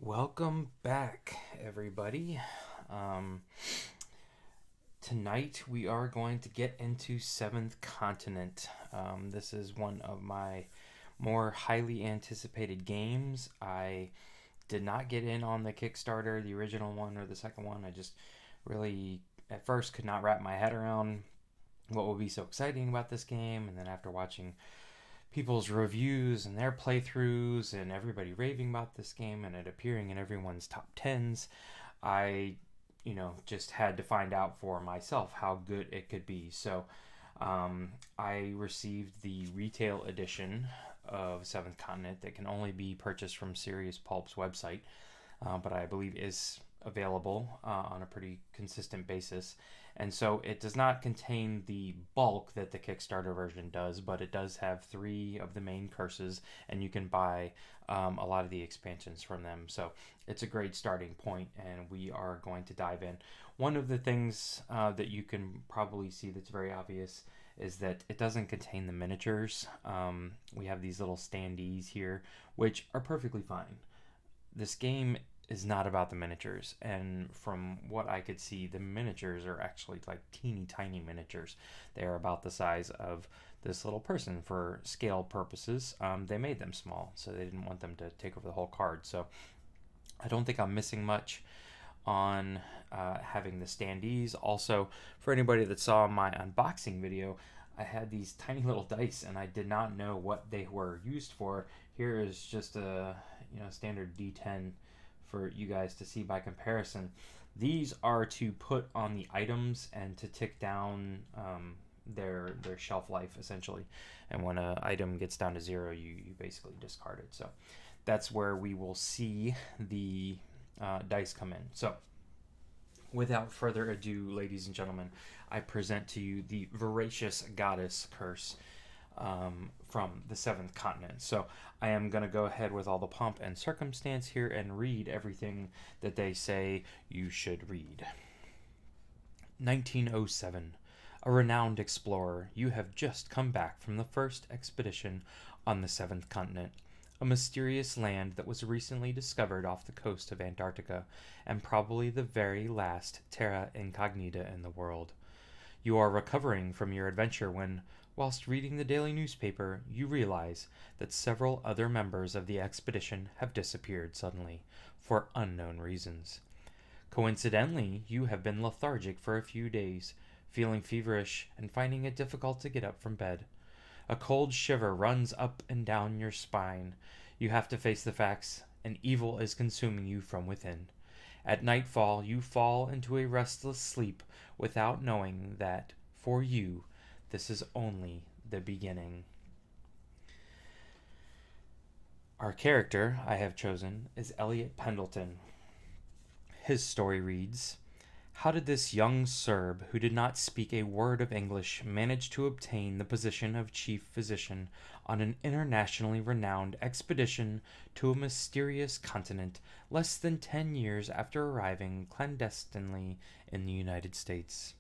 Welcome back, everybody. Um, Tonight we are going to get into Seventh Continent. This is one of my more highly anticipated games. I did not get in on the Kickstarter, the original one or the second one. I just really, at first, could not wrap my head around what would be so exciting about this game. And then after watching people's reviews and their playthroughs and everybody raving about this game and it appearing in everyone's top tens, I, just had to find out for myself how good it could be. So I received the retail edition of Seventh Continent that can only be purchased from Serious Pulp's website, but I believe is available on a pretty consistent basis. And so it does not contain the bulk that the Kickstarter version does, but it does have three of the main curses, and you can buy a lot of the expansions from them. So it's a great starting point, and we are going to dive in. One of the things that you can probably see that's very obvious is that it doesn't contain the miniatures. We have these little standees here, which are perfectly fine. This game is not about the miniatures, and from what I could see, the miniatures are actually like teeny tiny miniatures. They are about the size of this little person for scale purposes. They made them small, so they didn't want them to take over the whole card. So I don't think I'm missing much on having the standees. Also, for anybody that saw my unboxing video, I had these tiny little dice, and I did not know what they were used for. Here is just a standard D10 for you guys to see by comparison. These are to put on the items and to tick down their shelf life, essentially. And when an item gets down to 0, you basically discard it. So that's where we will see the dice come in. So without further ado, ladies and gentlemen, I present to you the Voracious Goddess Curse from the Seventh Continent. So I am going to go ahead with all the pomp and circumstance here and read everything that they say you should read. 1907. A renowned explorer, you have just come back from the first expedition on the Seventh Continent, a mysterious land that was recently discovered off the coast of Antarctica, and probably the very last terra incognita in the world. You are recovering from your adventure when, whilst reading the daily newspaper, you realize that several other members of the expedition have disappeared suddenly, for unknown reasons. Coincidentally, you have been lethargic for a few days, feeling feverish and finding it difficult to get up from bed. A cold shiver runs up and down your spine. You have to face the facts, and evil is consuming you from within. At nightfall, you fall into a restless sleep without knowing that, for you, this is only the beginning. Our character I have chosen is Elliot Pendleton. His story reads, how did this young Serb, who did not speak a word of English, manage to obtain the position of chief physician on an internationally renowned expedition to a mysterious continent less than 10 years after arriving clandestinely in the United States?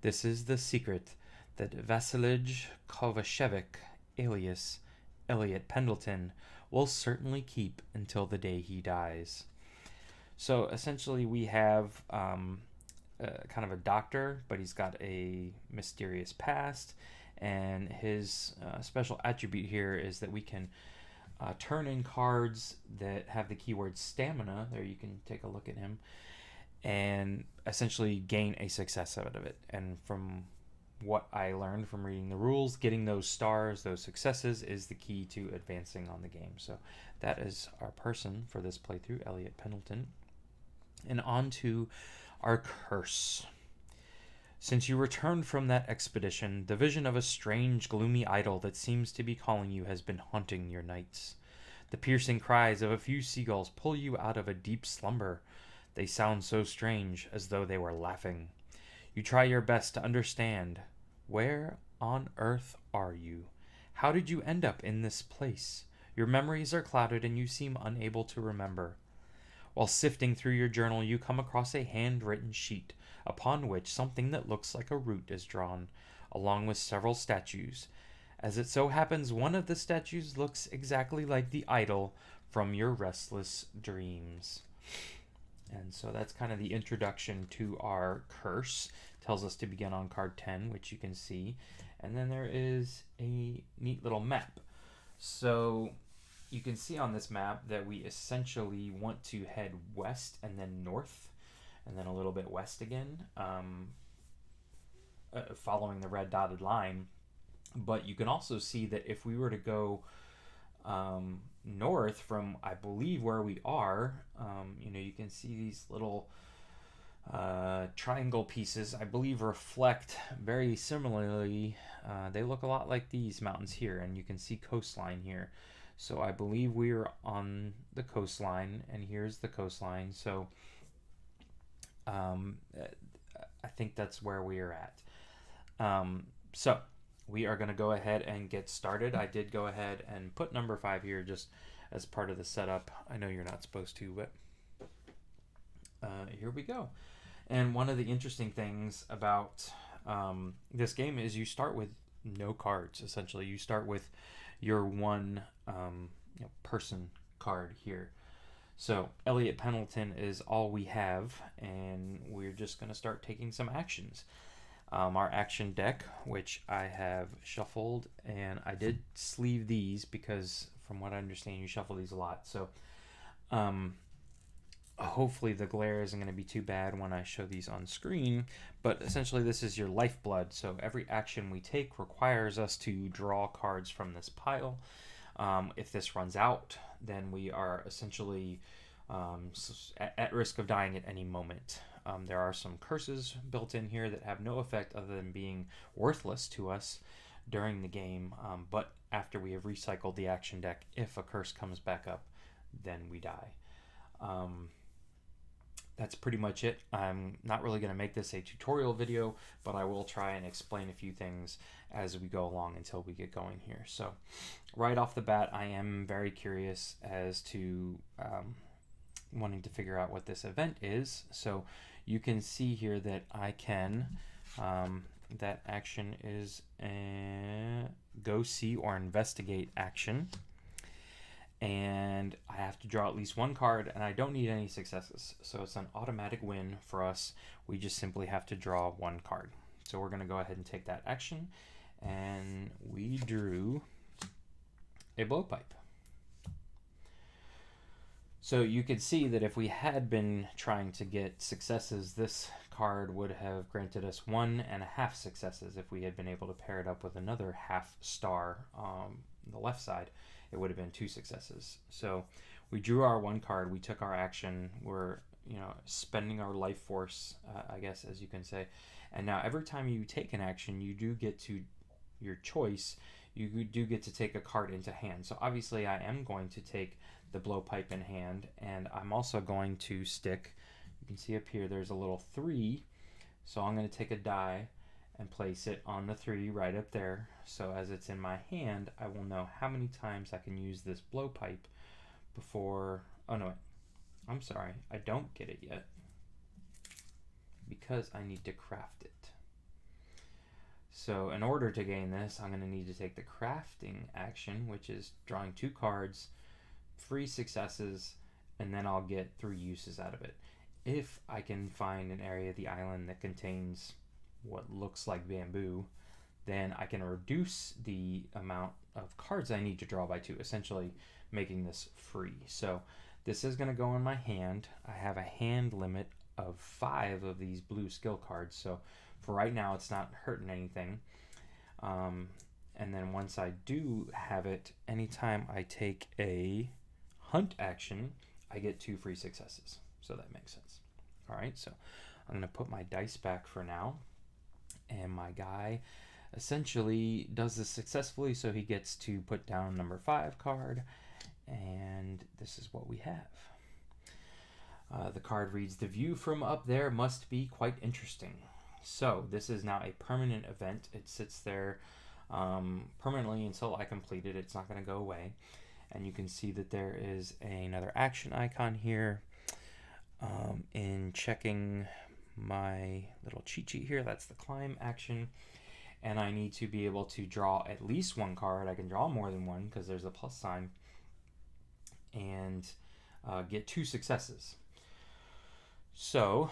This is the secret that Vasilij Kovacevic, alias Elliot Pendleton, will certainly keep until the day he dies. So essentially, we have kind of a doctor, but he's got a mysterious past, and his special attribute here is that we can turn in cards that have the keyword stamina. There, you can take a look at him and essentially gain a success out of it. And from what I learned from reading the rules, getting those stars, those successes, is the key to advancing on the game. So that is our person for this playthrough, Elliot Pendleton. And on to our curse. Since you returned from that expedition, the vision of a strange, gloomy idol that seems to be calling you has been haunting your nights. The piercing cries of a few seagulls pull you out of a deep slumber. They sound so strange, as though they were laughing. You try your best to understand. Where on earth are you? How did you end up in this place? Your memories are clouded and you seem unable to remember. While sifting through your journal, you come across a handwritten sheet upon which something that looks like a root is drawn, along with several statues. As it so happens, one of the statues looks exactly like the idol from your restless dreams. And so that's kind of the introduction to our curse. Tells us to begin on card 10, which you can see. And then there is a neat little map. So you can see on this map that we essentially want to head west and then north and then a little bit west again, following the red dotted line. But you can also see that if we were to go north from, I believe, where we are, you can see these little triangle pieces, I believe, reflect very similarly. They look a lot like these mountains here, and you can see coastline here. So I believe we're on the coastline, and here's the coastline. So I think that's where we are at. So we are going to go ahead and get started. I did go ahead and put number 5 here just as part of the setup. I know you're not supposed to, but here we go. And one of the interesting things about this game is you start with no cards, essentially. You start with your one person card here. So Elliot Pendleton is all we have, and we're just going to start taking some actions. Our action deck, which I have shuffled, and I did sleeve these because from what I understand you shuffle these a lot. So hopefully the glare isn't going to be too bad when I show these on screen, but essentially this is your lifeblood. So every action we take requires us to draw cards from this pile. If this runs out, then we are essentially at risk of dying at any moment. There are some curses built in here that have no effect other than being worthless to us during the game, but after we have recycled the action deck, if a curse comes back up, then we die. That's pretty much it. I'm not really going to make this a tutorial video, but I will try and explain a few things as we go along until we get going here. So right off the bat, I am very curious as to wanting to figure out what this event is. So you can see here that I can, that action is a go see or investigate action. And I have to draw at least one card, and I don't need any successes. So it's an automatic win for us. We just simply have to draw one card. So we're going to go ahead and take that action. And we drew a blowpipe. So you could see that if we had been trying to get successes, this card would have granted us 1.5 successes. If we had been able to pair it up with another half star on the left side, it would have been 2 successes. So we drew our one card, we took our action, we're spending our life force, I guess, as you can say. And now every time you take an action, you do get to your choice, you do get to take a card into hand. So obviously I am going to take the blowpipe in hand, and I'm also going to stick, you can see up here there's a little 3, so I'm going to take a die and place it on the 3 right up there. So as it's in my hand, I will know how many times I can use this blowpipe before, oh no, I'm sorry, I don't get it yet because I need to craft it. So in order to gain this, I'm going to need to take the crafting action, which is drawing 2 cards, 3 successes, and then I'll get 3 uses out of it. If I can find an area of the island that contains what looks like bamboo, then I can reduce the amount of cards I need to draw by 2, essentially making this free. So this is going to go in my hand. I have a hand limit of 5 of these blue skill cards, so for right now it's not hurting anything. And then once I do have it, anytime I take a hunt action, I get 2 free successes. So that makes sense. All right, so I'm going to put my dice back for now. And my guy essentially does this successfully, so he gets to put down number 5 card. And this is what we have. The card reads, "The view from up there must be quite interesting." So this is now a permanent event. It sits there permanently until I complete it. It's not going to go away. And you can see that there is another action icon here. In checking my little cheat sheet here, that's the climb action. And I need to be able to draw at least 1 card. I can draw more than 1 because there's a plus sign. and get 2 successes. So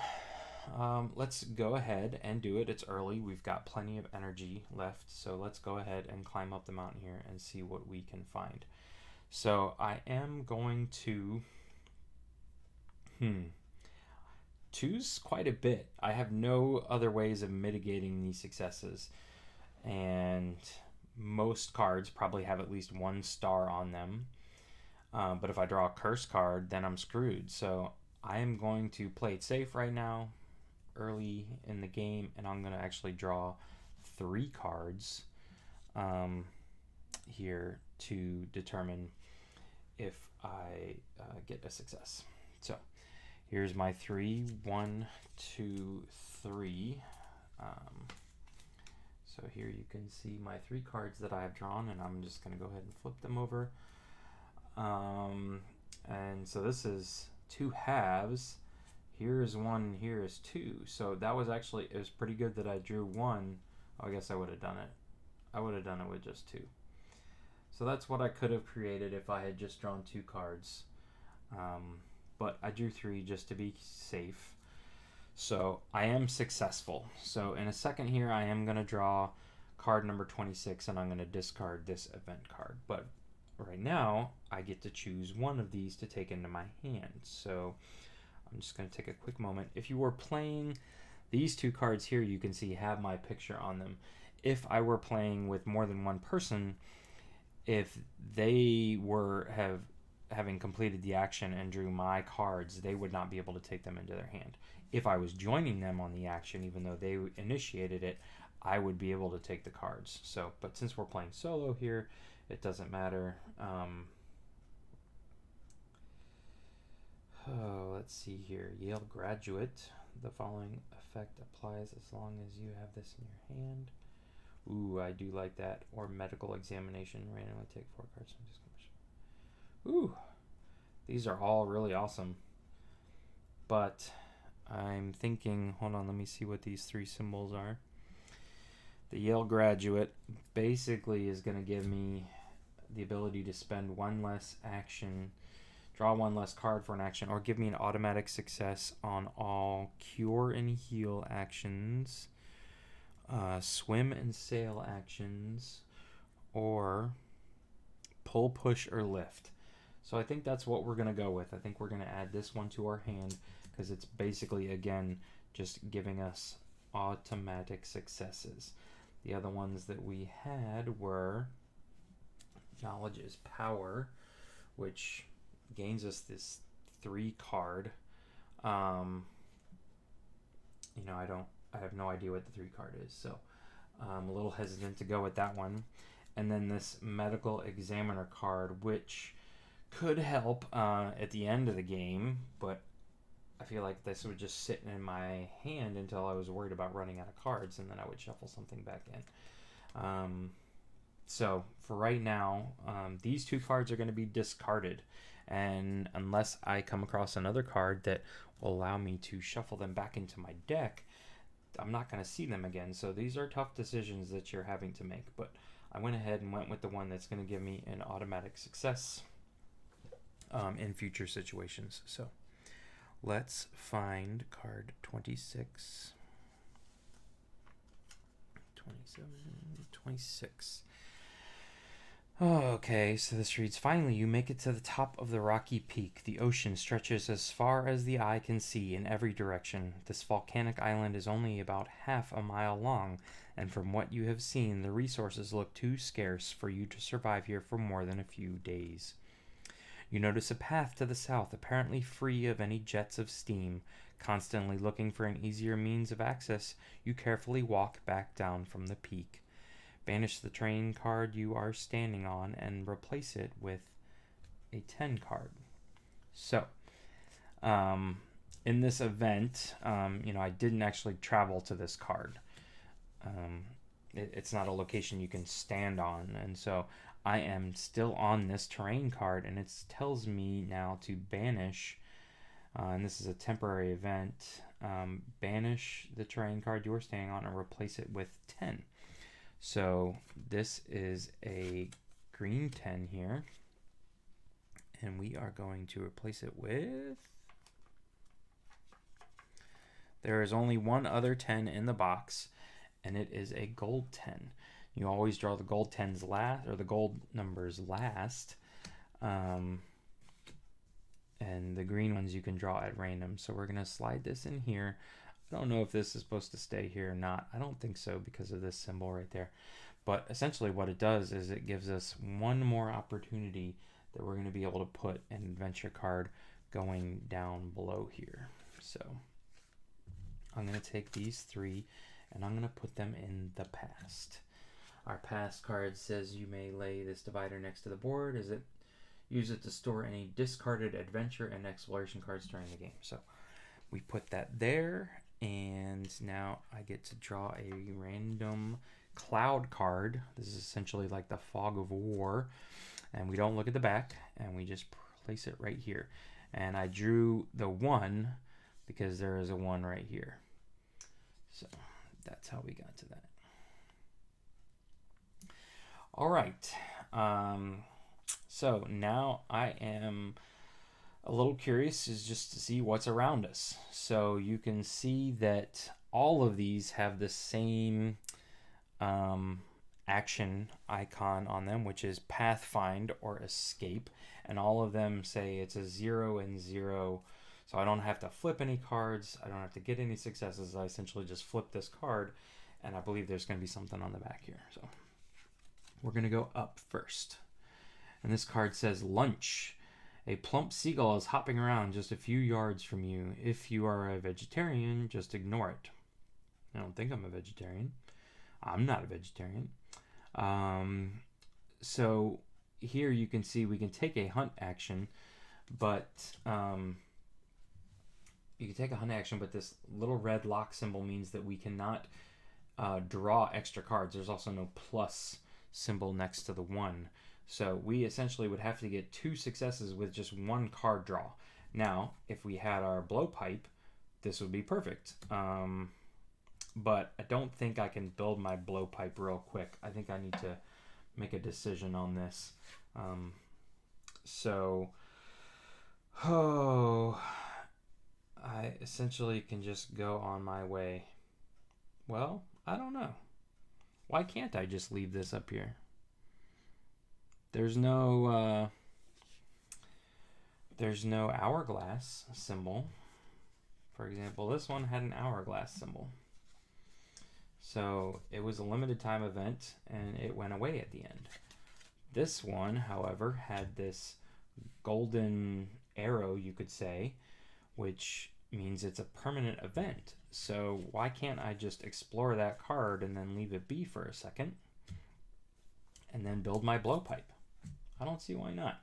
let's go ahead and do it. It's early. We've got plenty of energy left. So let's go ahead and climb up the mountain here and see what we can find. So I am going to choose quite a bit. I have no other ways of mitigating these successes. And most cards probably have at least 1 star on them. But if I draw a curse card, then I'm screwed. So I am going to play it safe right now, early in the game, and I'm going to actually draw 3 cards here to determine if I get a success. So here's my 3. 1, 2, 3. So here you can see my 3 cards that I have drawn, and I'm just going to go ahead and flip them over. And so this is 2 halves. Here is 1, here is 2. So that was actually, it was pretty good that I drew 1. Oh, I guess I would have done it. I would have done it with just 2. So that's what I could have created if I had just drawn 2 cards. But I drew 3 just to be safe. So I am successful. So in a second here, I am going to draw card number 26, and I'm going to discard this event card. But right now, I get to choose one of these to take into my hand. So I'm just going to take a quick moment. If you were playing these 2 cards here, you can see have my picture on them. If I were playing with more than one person, if they were having completed the action and drew my cards, they would not be able to take them into their hand. If I was joining them on the action, even though they initiated it, I would be able to take the cards. So, but since we're playing solo here, it doesn't matter. Let's see here. Yale graduate. The following effect applies as long as you have this in your hand. Ooh, I do like that. Or medical examination. Randomly take 4 cards. Ooh, these are all really awesome. But I'm thinking, hold on, let me see what these 3 symbols are. The Yale graduate basically is going to give me the ability to spend 1 less action, draw 1 less card for an action, or give me an automatic success on all cure and heal actions, swim and sail actions, or pull, push, or lift. So I think that's what we're going to go with. I think we're going to add this one to our hand because it's basically, again, just giving us automatic successes. The other ones that we had were knowledge is power, which gains us this 3 card. I have no idea what the 3 card is, so I'm a little hesitant to go with that one. And then this medical examiner card, which could help at the end of the game, but I feel like this would just sit in my hand until I was worried about running out of cards, and then I would shuffle something back in. So for right now, these 2 cards are going to be discarded, and unless I come across another card that will allow me to shuffle them back into my deck, I'm not going to see them again. So these are tough decisions that you're having to make, but I went ahead and went with the one that's going to give me an automatic success in future situations. So let's find card 26, 27, 26. Okay, so this reads, finally, you make it to the top of the rocky peak. The ocean stretches as far as the eye can see in every direction. This volcanic island is only about half a mile long, and from what you have seen, the resources look too scarce for you to survive here for more than a few days. You notice a path to the south, apparently free of any jets of steam. Constantly looking for an easier means of access, you carefully walk back down from the peak. Banish the train card you are standing on and replace it with a 10 card. So, in this event, I didn't actually travel to this card. It's not a location you can stand on, and so I am still on this terrain card, and it tells me now to banish, and this is a temporary event, banish the terrain card you are standing on and replace it with 10. So this is a green 10 here, and we are going to replace it with... There is only one other 10 in the box, and it is a gold 10. You always draw the gold 10s last, or the gold numbers last. And the green ones you can draw at random. So we're going to slide this in here. I don't know if this is supposed to stay here or not. I don't think so because of this symbol right there. But essentially what it does is it gives us one more opportunity that we're going to be able to put an adventure card going down below here. So I'm going to take these 3 and I'm going to put them in the past. Our past card says you may lay this divider next to the board. Use it to store any discarded adventure and exploration cards during the game. So we put that there, and now I get to draw a random cloud card. This is essentially like the Fog of War, and we don't look at the back, and we just place it right here. And I drew the 1 because there is a 1 right here. So that's how we got to that. All right. So now I am a little curious is just to see what's around us. So you can see that all of these have the same action icon on them, which is Pathfind or Escape. And all of them say it's a 0 and 0. So I don't have to flip any cards. I don't have to get any successes. I essentially just flip this card, and I believe there's going to be something on the back here. So we're going to go up first. And this card says lunch. A plump seagull is hopping around just a few yards from you. If you are a vegetarian, just ignore it. I don't think I'm a vegetarian. I'm not a vegetarian. So here you can see we can take a hunt action, but this little red lock symbol means that we cannot draw extra cards. There's also no plus symbol next to the 1. So we essentially would have to get 2 successes with just 1 card draw. Now, if we had our blowpipe, this would be perfect. But I don't think I can build my blowpipe real quick. I think I need to make a decision on this. I essentially can just go on my way. Well, I don't know. Why can't I just leave this up here? There's no hourglass symbol. For example, this one had an hourglass symbol. So it was a limited time event and it went away at the end. This one, however, had this golden arrow, you could say, which means it's a permanent event. So why can't I just explore that card and then leave it be for a second and then build my blowpipe? I don't see why not.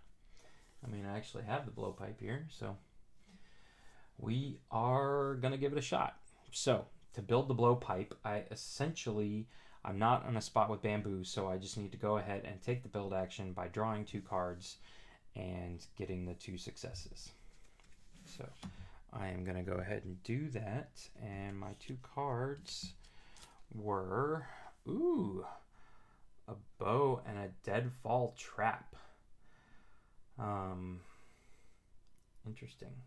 I mean, I actually have the blowpipe here, so we are going to give it a shot. So to build the blowpipe, I'm not on a spot with bamboo, so I just need to go ahead and take the build action by drawing 2 cards and getting the 2 successes. So I am going to go ahead and do that, and my 2 cards were, a bow and a deadfall trap. Interesting.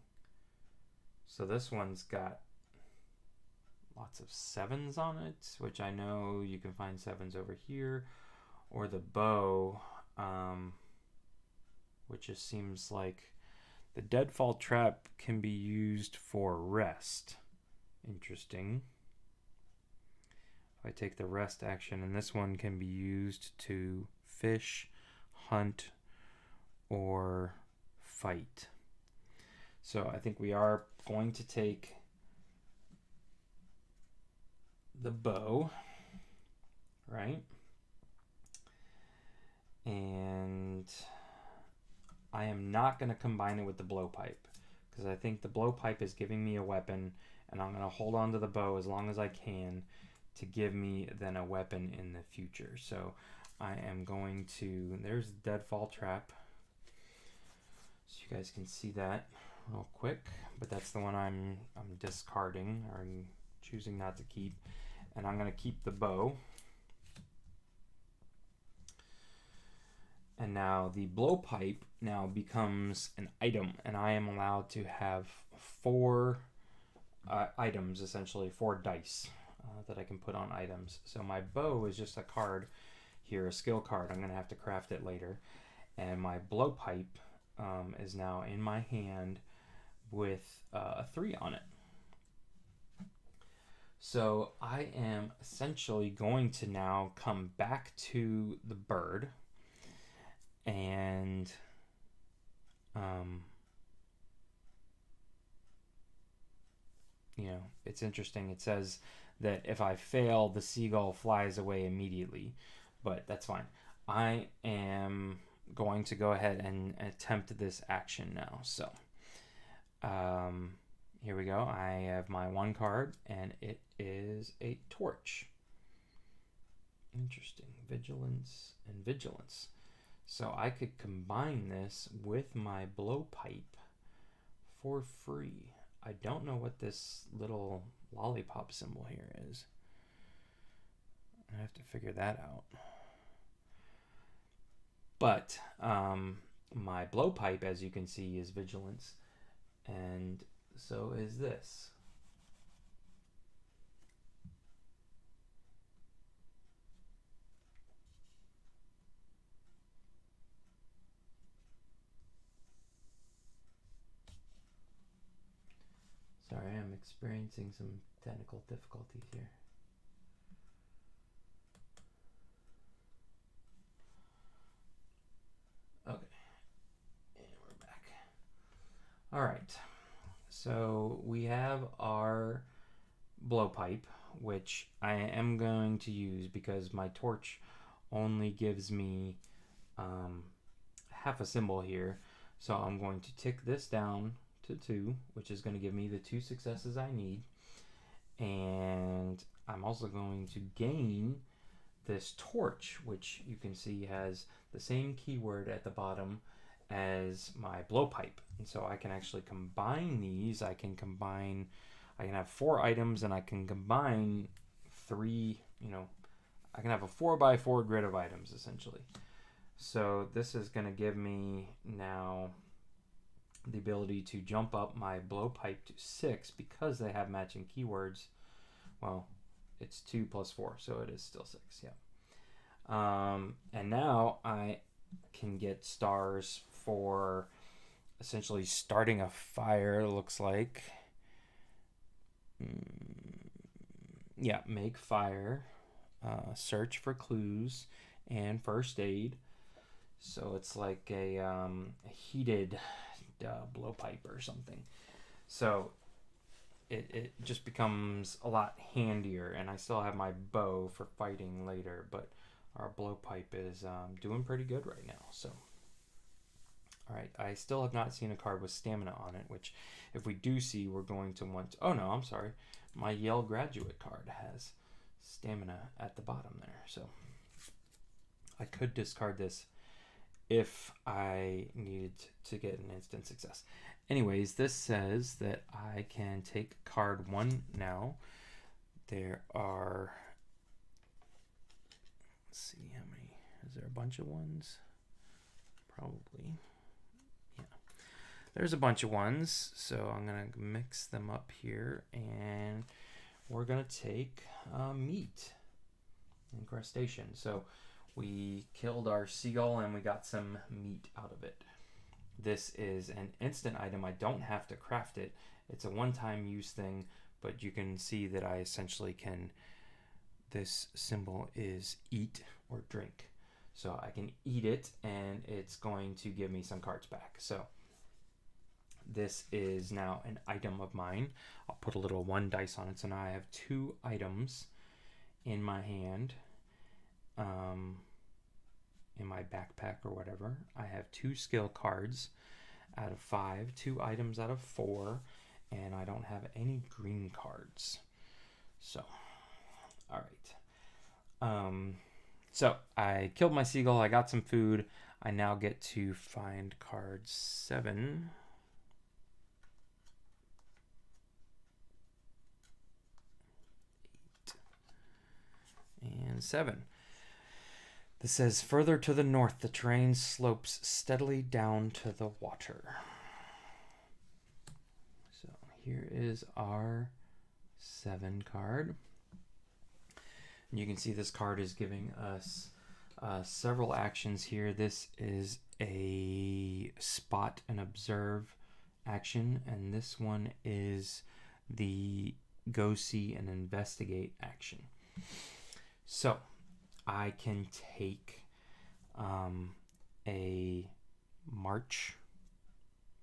So this one's got lots of 7s on it, which I know you can find 7s over here, or the bow, which just seems like the deadfall trap can be used for rest. Interesting. If I take the rest action, and this one can be used to fish, hunt, or fight. So I think we are going to take the bow, right? And I am not going to combine it with the blowpipe because I think the blowpipe is giving me a weapon, and I'm going to hold on to the bow as long as I can to give me then a weapon in the future. So I am going to, there's the deadfall trap. So you guys can see that real quick, but that's the one I'm discarding, or I'm choosing not to keep. And I'm going to keep the bow. And now the blowpipe now becomes an item, and I am allowed to have 4 items, essentially 4 dice that I can put on items. So my bow is just a card here, a skill card. I'm going to have to craft it later. And my blowpipe is now in my hand with a 3 on it. So I am essentially going to now come back to the bird and you know, it's interesting. It says that if I fail, the seagull flies away immediately, but that's fine. I am going to go ahead and attempt this action now. So here we go. I have my 1 card, and it is a torch. Interesting. Vigilance and vigilance. So I could combine this with my blowpipe for free. I don't know what this little lollipop symbol here is. I have to figure that out. But my blowpipe, as you can see, is vigilance, and so is this. Sorry, I'm experiencing some technical difficulties here. Okay, and we're back. All right, so we have our blowpipe, which I am going to use because my torch only gives me half a symbol here. So I'm going to tick this down to 2, which is going to give me the 2 successes I need. And I'm also going to gain this torch, which you can see has the same keyword at the bottom as my blowpipe. And so I can actually combine these. I can have 4 items, and I can combine 3, I can have a 4x4 grid of items, essentially. So this is going to give me now the ability to jump up my blowpipe to 6 because they have matching keywords. Well, it's 2 plus 4, so it is still 6, yeah. And now I can get stars for essentially starting a fire, it looks like. Yeah, make fire, search for clues, and first aid. So it's like a heated blowpipe or something. So it just becomes a lot handier, and I still have my bow for fighting later, but our blowpipe is doing pretty good right now. So all right, I still have not seen a card with stamina on it, which if we do see, we're going to want to, oh no, I'm sorry, my Yale graduate card has stamina at the bottom there, so I could discard this if I needed to get an instant success. Anyways, this says that I can take card 1 now. There are, let's see how many, is there a bunch of ones? Probably. Yeah, there's a bunch of ones, so I'm gonna mix them up here, and we're gonna take meat and crustacean. So we killed our seagull and we got some meat out of it. This is an instant item. I don't have to craft it. It's a one-time use thing, but you can see that I essentially can, this symbol is eat or drink. So I can eat it and it's going to give me some cards back. So this is now an item of mine. I'll put a little 1 dice on it. So now I have 2 items in my hand. In my backpack or whatever. I have 2 skill cards out of 5, 2 items out of 4, and I don't have any green cards. So, all right. So I killed my seagull. I got some food. I now get to find card 7. 8 and 7. This says, further to the north, the terrain slopes steadily down to the water. So here is our 7 card. And you can see this card is giving us several actions here. This is a spot and observe action, and this one is the go see and investigate action. So I can take a march,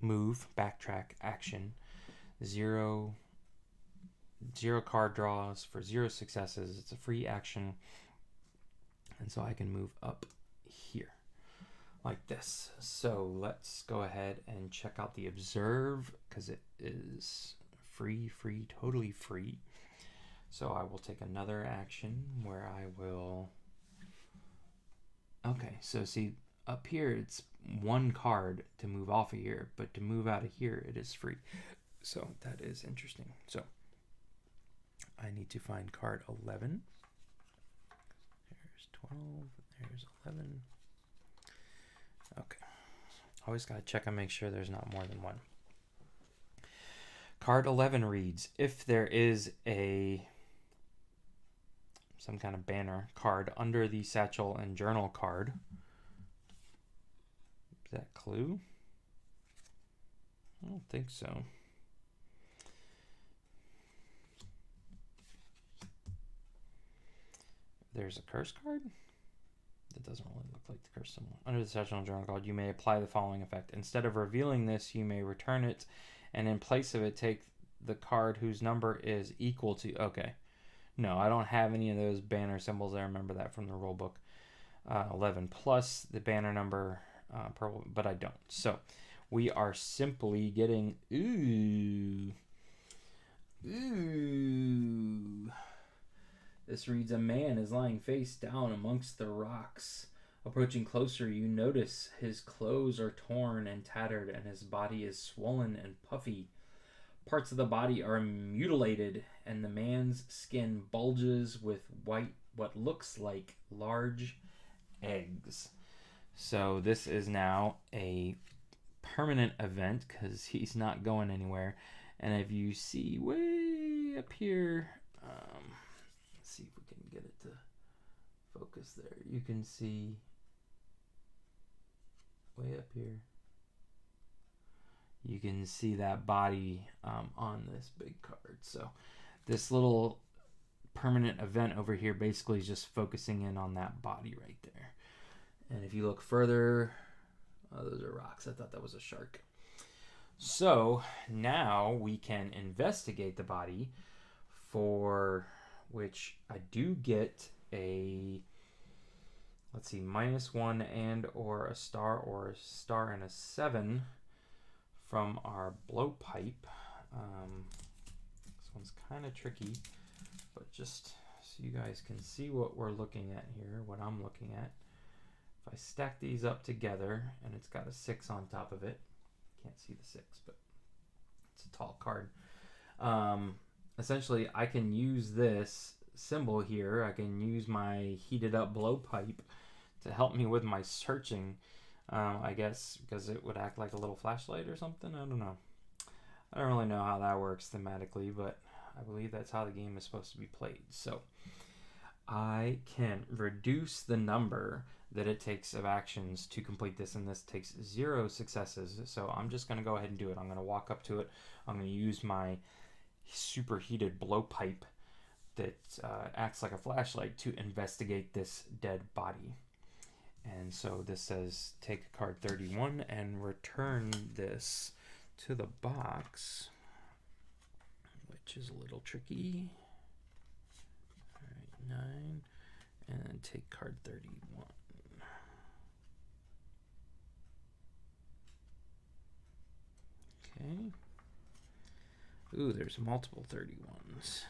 move, backtrack action, 0 card draws for 0 successes. It's a free action, and so I can move up here like this. So let's go ahead and check out the observe, because it is free, totally free. So I will take another action where I will, okay, so see up here it's 1 card to move off of here, but to move out of here it is free. So that is interesting. So I need to find card 11. There's 12, there's 11. Okay, always gotta check and make sure there's not more than 1. Card 11 reads, if there is some kind of banner card under the satchel and journal card. Is that clue? I don't think so. There's a curse card? That doesn't really look like the curse symbol. Under the satchel and journal card, you may apply the following effect. Instead of revealing this, you may return it, and in place of it, take the card whose number is equal to... Okay. No, I don't have any of those banner symbols. I remember that from the rule book. 11 plus the banner number, purple, but I don't. So we are simply getting... Ooh. This reads, a man is lying face down amongst the rocks. Approaching closer, you notice his clothes are torn and tattered, and his body is swollen and puffy. Parts of the body are mutilated, and the man's skin bulges with white, what looks like large eggs. So this is now a permanent event because he's not going anywhere. And if you see way up here, let's see if we can get it to focus there. You can see way up here. You can see that body on this big card. So this little permanent event over here basically is just focusing in on that body right there. And if you look further, oh, those are rocks. I thought that was a shark. So now we can investigate the body, for which I do get a, let's see, -1 and or a star and a 7 from our blowpipe. This one's kind of tricky, but just so you guys can see what we're looking at here, what I'm looking at. If I stack these up together, and it's got a 6 on top of it, can't see the 6, but it's a tall card. Essentially, I can use this symbol here. I can use my heated up blowpipe to help me with my searching. I guess because it would act like a little flashlight or something. I don't know. I don't really know how that works thematically, but I believe that's how the game is supposed to be played. So I can reduce the number that it takes of actions to complete this, and this takes 0 successes. So I'm just going to go ahead and do it. I'm going to walk up to it. I'm going to use my superheated blowpipe that acts like a flashlight to investigate this dead body. And so this says take card 31 and return this to the box, which is a little tricky. All right, 9, and then take card 31. Okay. Ooh, there's multiple 31s.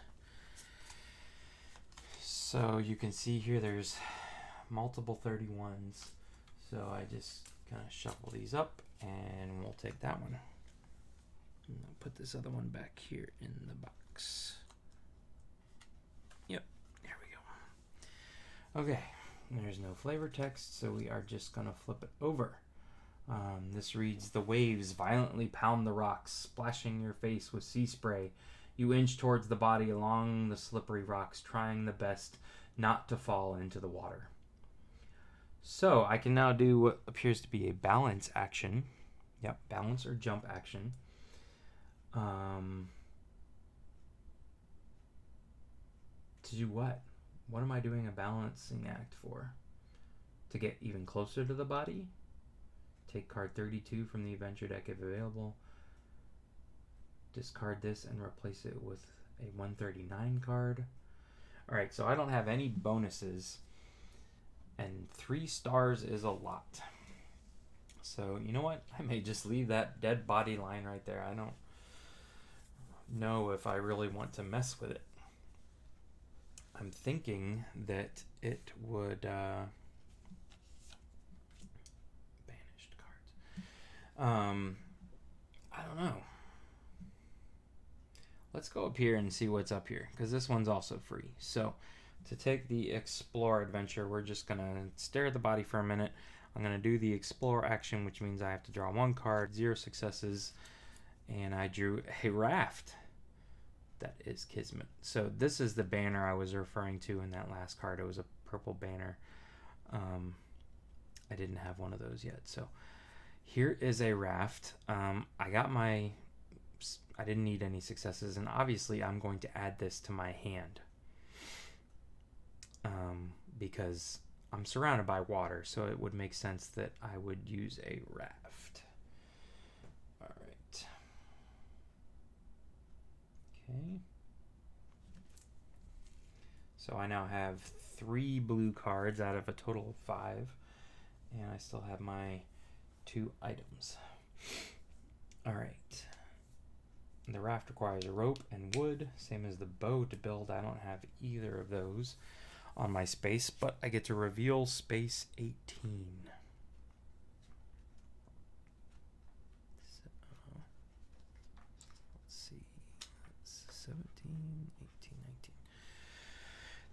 So you can see here there's multiple 31s. So I just kind of shuffle these up, and we'll take that one. And I'll put this other one back here in the box. Yep, there we go. Okay, There's no flavor text, so we are just going to flip it over. This reads, "The waves violently pound the rocks, splashing your face with sea spray. You inch towards the body along the slippery rocks, trying the best not to fall into the water." So I can now do what appears to be a balance action. Yep, balance or jump action. To do what? What am I doing a balancing act for? To get even closer to the body? Take card 32 from the adventure deck if available. Discard this and replace it with a 139 card. Alright, so I don't have any bonuses. And 3 stars is a lot. So, you know what? I may just leave that dead body line right there. I don't know if I really want to mess with it. I'm thinking that it would... banished cards. I don't know. Let's go up here and see what's up here, because this one's also free. So, to take the Explore adventure, we're just going to stare at the body for a minute. I'm going to do the Explore action, which means I have to draw 1 card, 0 successes, and I drew a raft. That is Kismet. So this is the banner I was referring to in that last card. It was a purple banner. I didn't have one of those yet. So here is a raft. I didn't need any successes, and obviously I'm going to add this to my hand. Because I'm surrounded by water, so it would make sense that I would use a raft. All right. Okay. So I now have 3 blue cards out of a total of 5, and I still have my 2 items. All right. The raft requires a rope and wood, same as the bow to build. I don't have either of those on my space, but I get to reveal space 18. So, let's see, that's 17, 18, 19.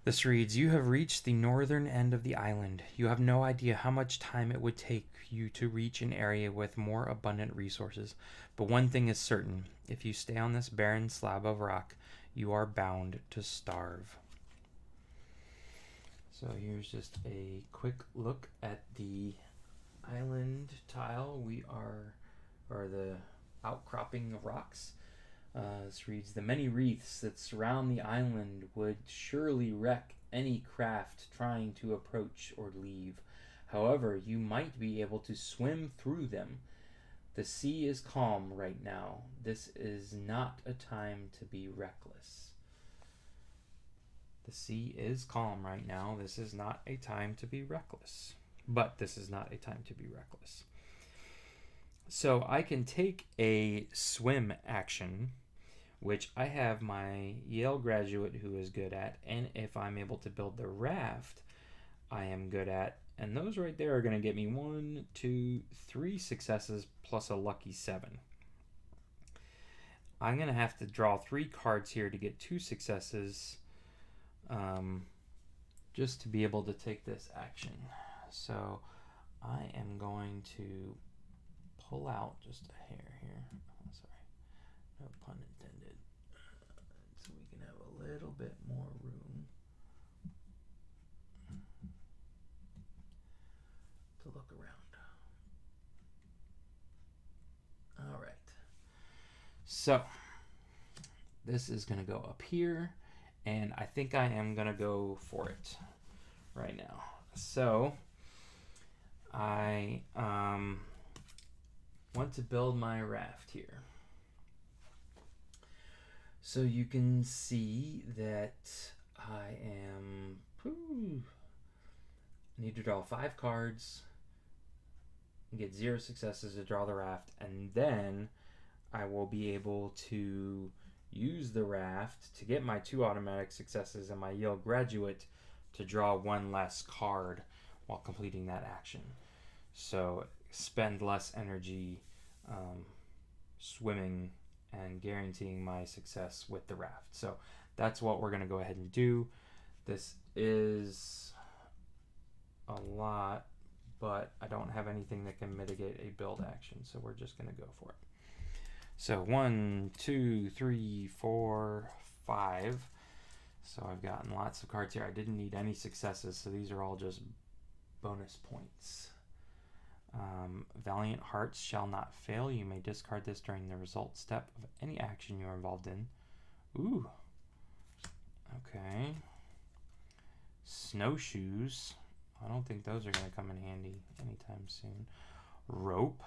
This reads, "You have reached the northern end of the island. You have no idea how much time it would take you to reach an area with more abundant resources. But one thing is certain. If you stay on this barren slab of rock, you are bound to starve." So here's just a quick look at the island tile. Or the outcropping of rocks. This reads, "The many reefs that surround the island would surely wreck any craft trying to approach or leave. However, you might be able to swim through them. The sea is calm right now. This is not a time to be reckless." The sea is calm right now. This is not a time to be reckless. But this is not a time to be reckless. So I can take a swim action, which I have my Yale graduate who is good at, and if I'm able to build the raft, I am good at. And those right there are going to get me 1, 2, 3 successes plus a lucky 7. I'm going to have to draw 3 cards here to get 2 successes, just to be able to take this action. So I am going to pull out just a hair here. Oh, sorry, no pun intended. So we can have a little bit more room to look around. All right. So this is going to go up here, and I think I am going to go for it right now. So I want to build my raft here. So you can see that I am... need to draw 5 cards, get 0 successes to draw the raft, and then I will be able to use the raft to get my 2 automatic successes and my Yale graduate to draw 1 less card while completing that action. So spend less energy swimming and guaranteeing my success with the raft. So that's what we're going to go ahead and do. This is a lot, but I don't have anything that can mitigate a build action, so we're just going to go for it. So 1, 2, 3, 4, 5. So I've gotten lots of cards here. I didn't need any successes, so these are all just bonus points. Valiant Hearts shall not fail. You may discard this during the result step of any action you are involved in. Ooh. Okay. Snowshoes. I don't think those are going to come in handy anytime soon. Rope.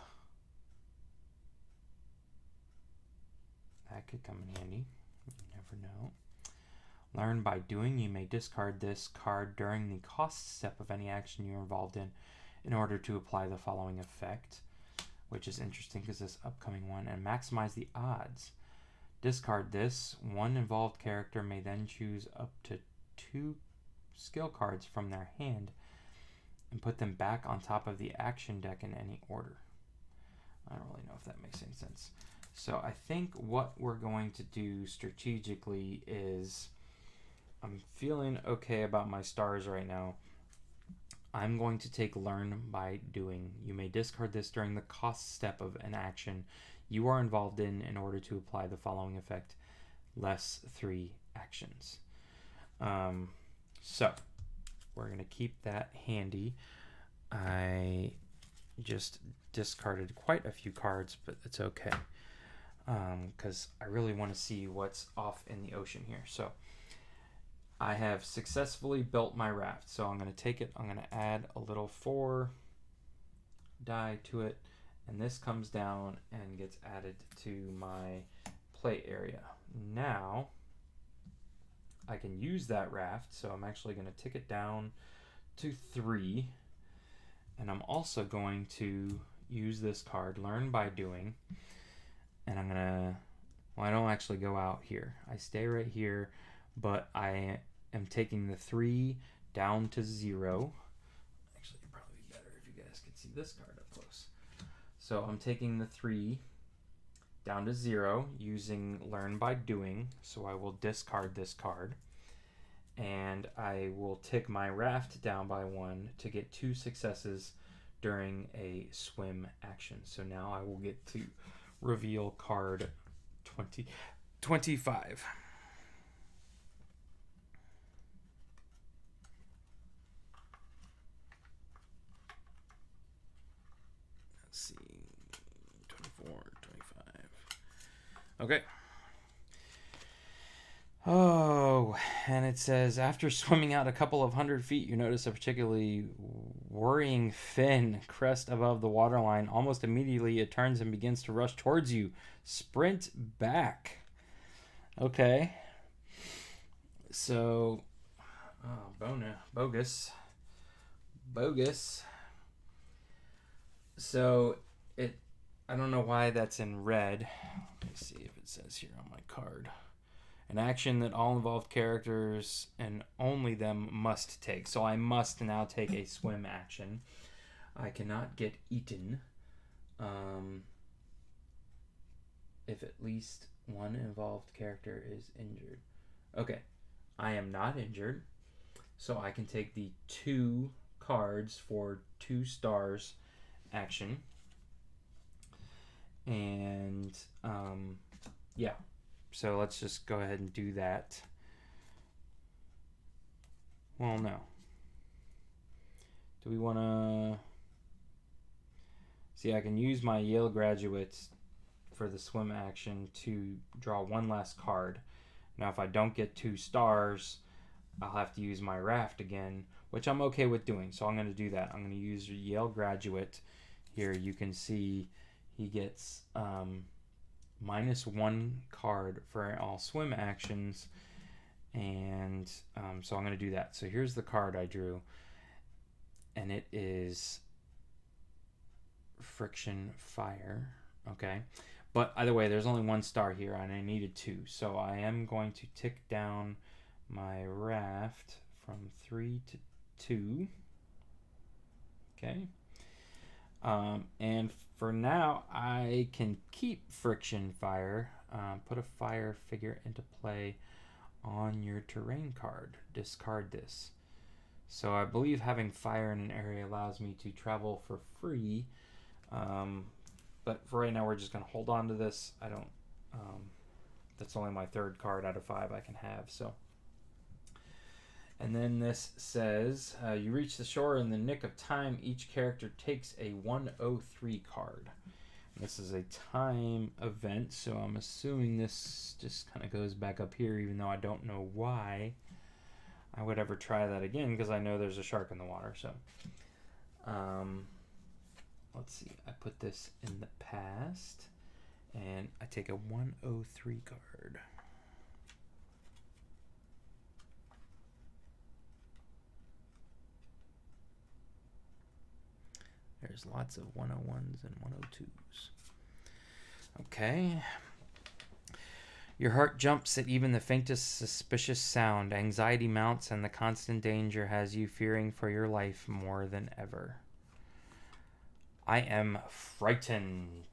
That could come in handy. You never know. Learn by doing. You may discard this card during the cost step of any action you're involved in order to apply the following effect, which is interesting because this upcoming one. And maximize the odds. Discard this. One involved character may then choose up to 2 skill cards from their hand and put them back on top of the action deck in any order. I don't really know if that makes any sense. So I think what we're going to do strategically is, I'm feeling okay about my stars right now. I'm going to take Learn by Doing. You may discard this during the cost step of an action you are involved in order to apply the following effect, less 3 actions. So we're going to keep that handy. I just discarded quite a few cards, but it's okay, because I really want to see what's off in the ocean here. So I have successfully built my raft, so I'm going to take it, I'm going to add a little 4 die to it, and this comes down and gets added to my play area. Now I can use that raft, so I'm actually going to tick it down to 3, and I'm also going to use this card, Learn by Doing, and I'm going to, well, I don't actually go out here. I stay right here, but I am taking the 3 down to 0. Actually, it'd probably be better if you guys could see this card up close. So I'm taking the 3 down to 0 using Learn by Doing. So I will discard this card, and I will tick my raft down by 1 to get 2 successes during a swim action. So now I will get to reveal card 25. Let's see, 24, 25. Okay. Oh, and it says, after swimming out a couple of 100 feet, you notice a particularly worrying fin crest above the waterline. Almost immediately, it turns and begins to rush towards you. Sprint back. Okay. So, bogus. So, I don't know why that's in red. Let me see if it says here on my card. An action that all involved characters and only them must take. So I must now take a swim action. I cannot get eaten if at least one involved character is injured. Okay, I am not injured, so I can take the 2 cards for 2 stars action. And yeah. So let's just go ahead and do that. Well, no. Do we want to... See, I can use my Yale graduate for the swim action to draw 1 last card. Now, if I don't get 2 stars, I'll have to use my raft again, which I'm okay with doing. So I'm going to do that. I'm going to use Yale graduate. Here you can see he gets... -1 card for all swim actions, and so I'm going to do that. So here's the card I drew, and it is Friction Fire. Okay, but either way, there's only 1 star here, and I needed 2, so I am going to tick down my raft from 3 to 2. Okay. And for now, I can keep Friction Fire. Put a fire figure into play on your terrain card. Discard this. So I believe having fire in an area allows me to travel for free. But for right now, we're just going to hold on to this. I don't. That's only my third card out of 5 I can have. So. And then this says, you reach the shore in the nick of time. Each character takes a 103 card. This is a time event, so I'm assuming this just kind of goes back up here, even though I don't know why I would ever try that again, because I know there's a shark in the water. So, let's see. I put this in the past, and I take a 103 card. There's lots of 101s and 102s. Okay. Your heart jumps at even the faintest suspicious sound. Anxiety mounts, and the constant danger has you fearing for your life more than ever. I am frightened.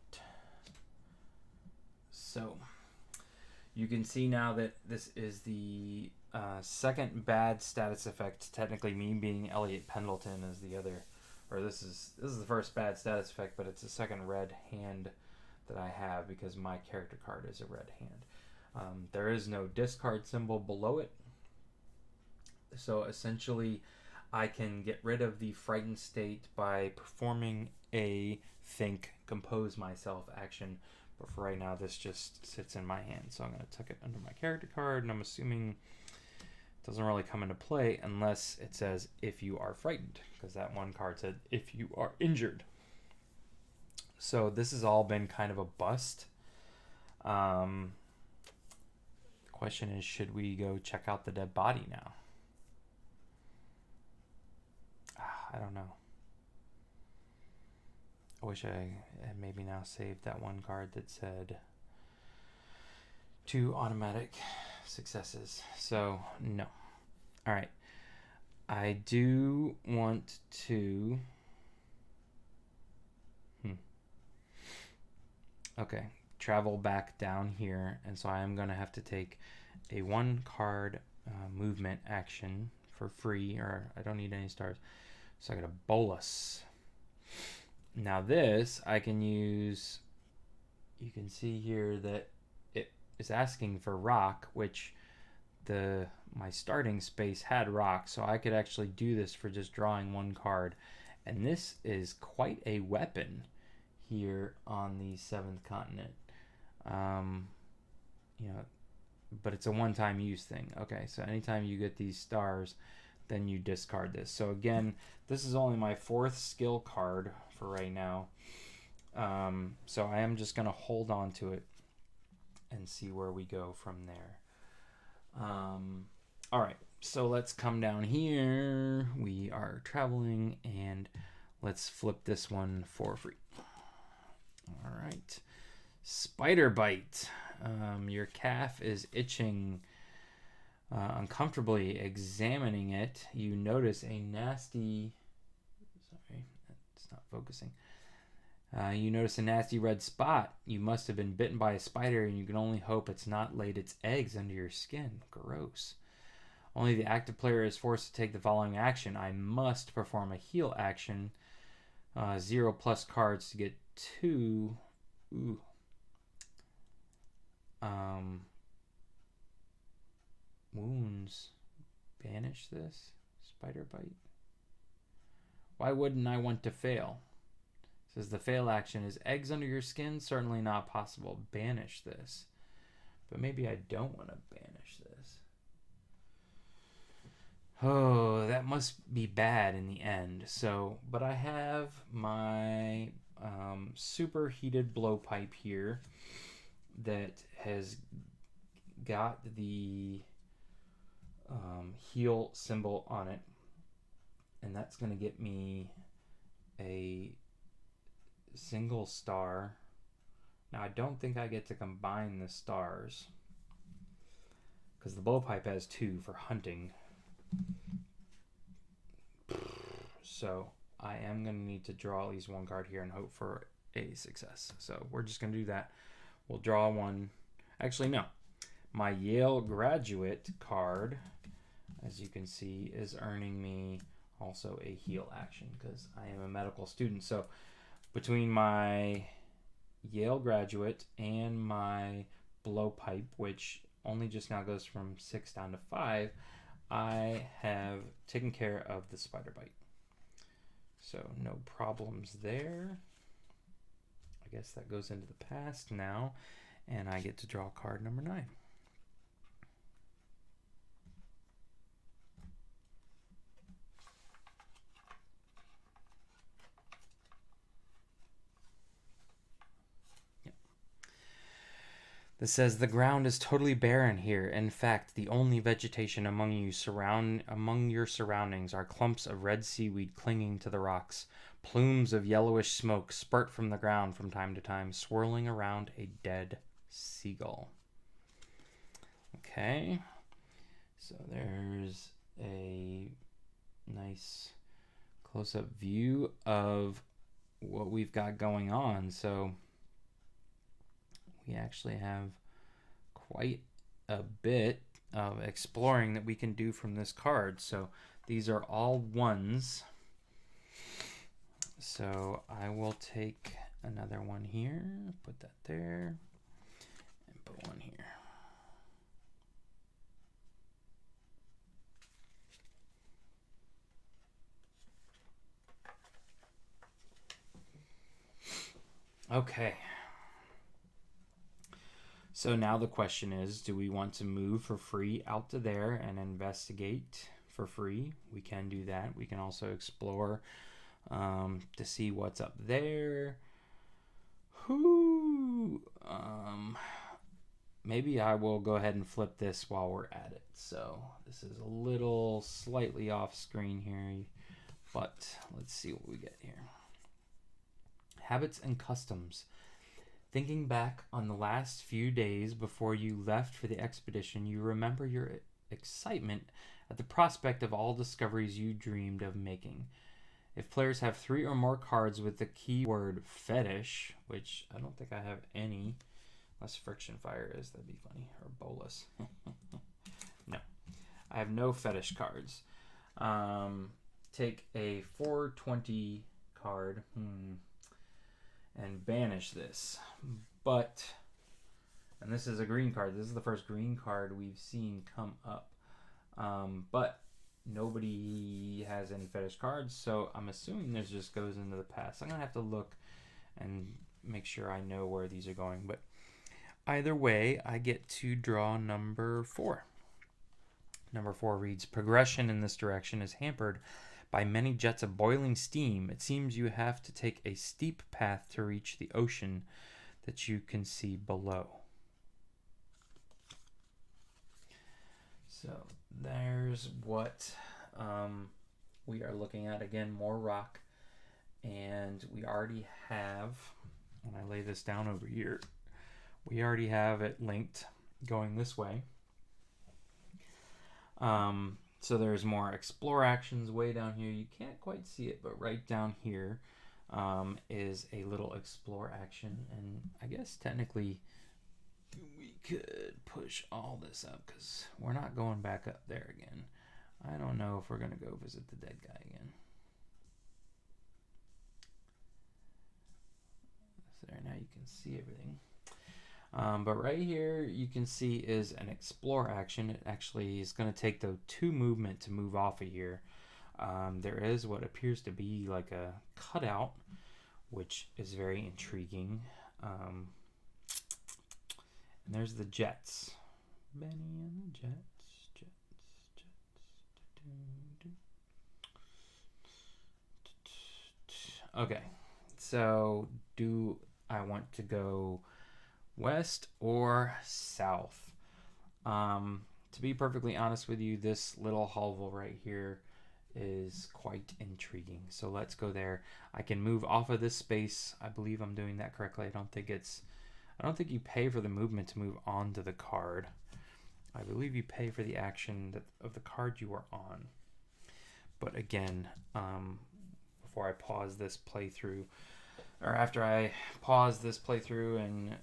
So, you can see now that this is the second bad status effect. Technically, me being Elliot Pendleton is the other. Or this is the first bad status effect, but it's the second red hand that I have because my character card is a red hand. There is no discard symbol below it. So essentially, I can get rid of the frightened state by performing a think, compose myself action. But for right now, this just sits in my hand. So I'm going to tuck it under my character card, and I'm assuming doesn't really come into play unless it says if you are frightened, because that one card said if you are injured. So this has all been kind of a bust. The question is, should we go check out the dead body now? I don't know. I wish I had maybe now saved that one card that said 2 automatic successes. So, no. All right. I do want to... Okay. Travel back down here. And so I am going to have to take a 1 card movement action for free. Or I don't need any stars. So I got a bolus. Now this, I can use... You can see here that it is asking for rock, which my starting space had rock, so I could actually do this for just drawing 1 card. And this is quite a weapon here on the 7th continent. But it's a one-time use thing. Okay, so anytime you get these stars, then you discard this. So again, this is only my 4th skill card for right now. So I am just going to hold on to it and see where we go from there. All right, so let's come down here. We are traveling, and let's flip this one for free. All right, spider bite. Your calf is itching uncomfortably. Examining it, you notice a nasty... Sorry, it's not focusing. You notice a nasty red spot. You must have been bitten by a spider, and you can only hope it's not laid its eggs under your skin. Gross. Only the active player is forced to take the following action. I must perform a heal action. 0+ cards to get 2. Ooh. Wounds. Banish this. Spider bite. Why wouldn't I want to fail? It says the fail action is eggs under your skin. Certainly not possible. Banish this. But maybe I don't want to banish this. Oh, that must be bad in the end. So, but I have my superheated blowpipe here that has got the heal symbol on it, and that's going to get me a single star. Now I don't think I get to combine the stars because the blowpipe has 2 for hunting. So I am going to need to draw at least 1 card here and hope for a success. So we're just going to do that. We'll draw 1. Actually, no. My Yale graduate card as you can see, is earning me also a heal action because I am a medical student. So between my Yale graduate and my blowpipe, which only just now goes from 6 down to 5, I have taken care of the spider bite. So no problems there. I guess that goes into the past now, and I get to draw card number 9. This says the ground is totally barren here. In fact, the only vegetation among your surroundings are clumps of red seaweed clinging to the rocks. Plumes of yellowish smoke spurt from the ground from time to time, swirling around a dead seagull. Okay, so there's a nice close-up view of what we've got going on. So we actually have quite a bit of exploring that we can do from this card. So these are all 1s. So I will take another one here, put that there, and put one here. Okay. So now the question is, do we want to move for free out to there and investigate for free? We can do that. We can also explore to see what's up there. Maybe I will go ahead and flip this while we're at it. So this is a little slightly off screen here, but let's see what we get here. Habits and customs. Thinking back on the last few days before you left for the expedition, you remember your excitement at the prospect of all discoveries you dreamed of making. If players have 3 or more cards with the keyword fetish, which I don't think I have any, unless Friction Fire is, that'd be funny, or Bolus. No, I have no fetish cards. Take a 420 card. And banish this. But, and this is a green card. This is the first green card we've seen come up. But nobody has any fetish cards, so I'm assuming this just goes into the past. I'm going to have to look and make sure I know where these are going. But either way, I get to draw number 4. Number 4 reads, progression in this direction is hampered by many jets of boiling steam. It seems you have to take a steep path to reach the ocean that you can see below. So there's what we are looking at. Again, more rock. And we already have, when I lay this down over here, we already have it linked going this way. So there's more explore actions way down here. You can't quite see it, but right down here is a little explore action. And I guess technically we could push all this up because we're not going back up there again. I don't know if we're going to go visit the dead guy again. So there, now you can see everything. But right here you can see is an explore action. It actually is going to take the 2 movement to move off of here. There is what appears to be like a cutout, which is very intriguing. And there's the jets. Benny and the jets. Okay, so do I want to go west or south? To be perfectly honest with you, this little hovel right here is quite intriguing. So let's go there. I can move off of this space. I believe I'm doing that correctly. I don't think you pay for the movement to move onto the card. I believe you pay for the action of the card you are on. But again, before I pause this playthrough, or after I pause this playthrough and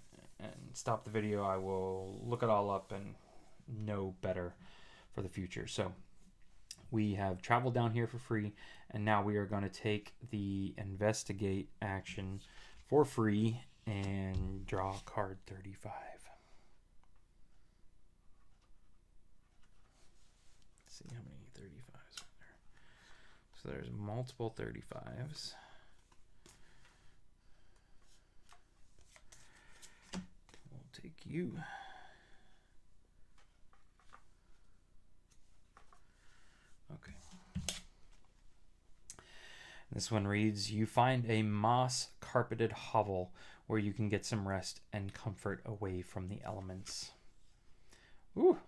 stop the video, I will look it all up and know better for the future. So We have traveled down here for free, and now we are going to take the investigate action for free and draw card 35. Let's see how many 35s are there. So there's multiple 35s. We'll take you. Okay. This one reads, you find a moss-carpeted hovel where you can get some rest and comfort away from the elements. Ooh.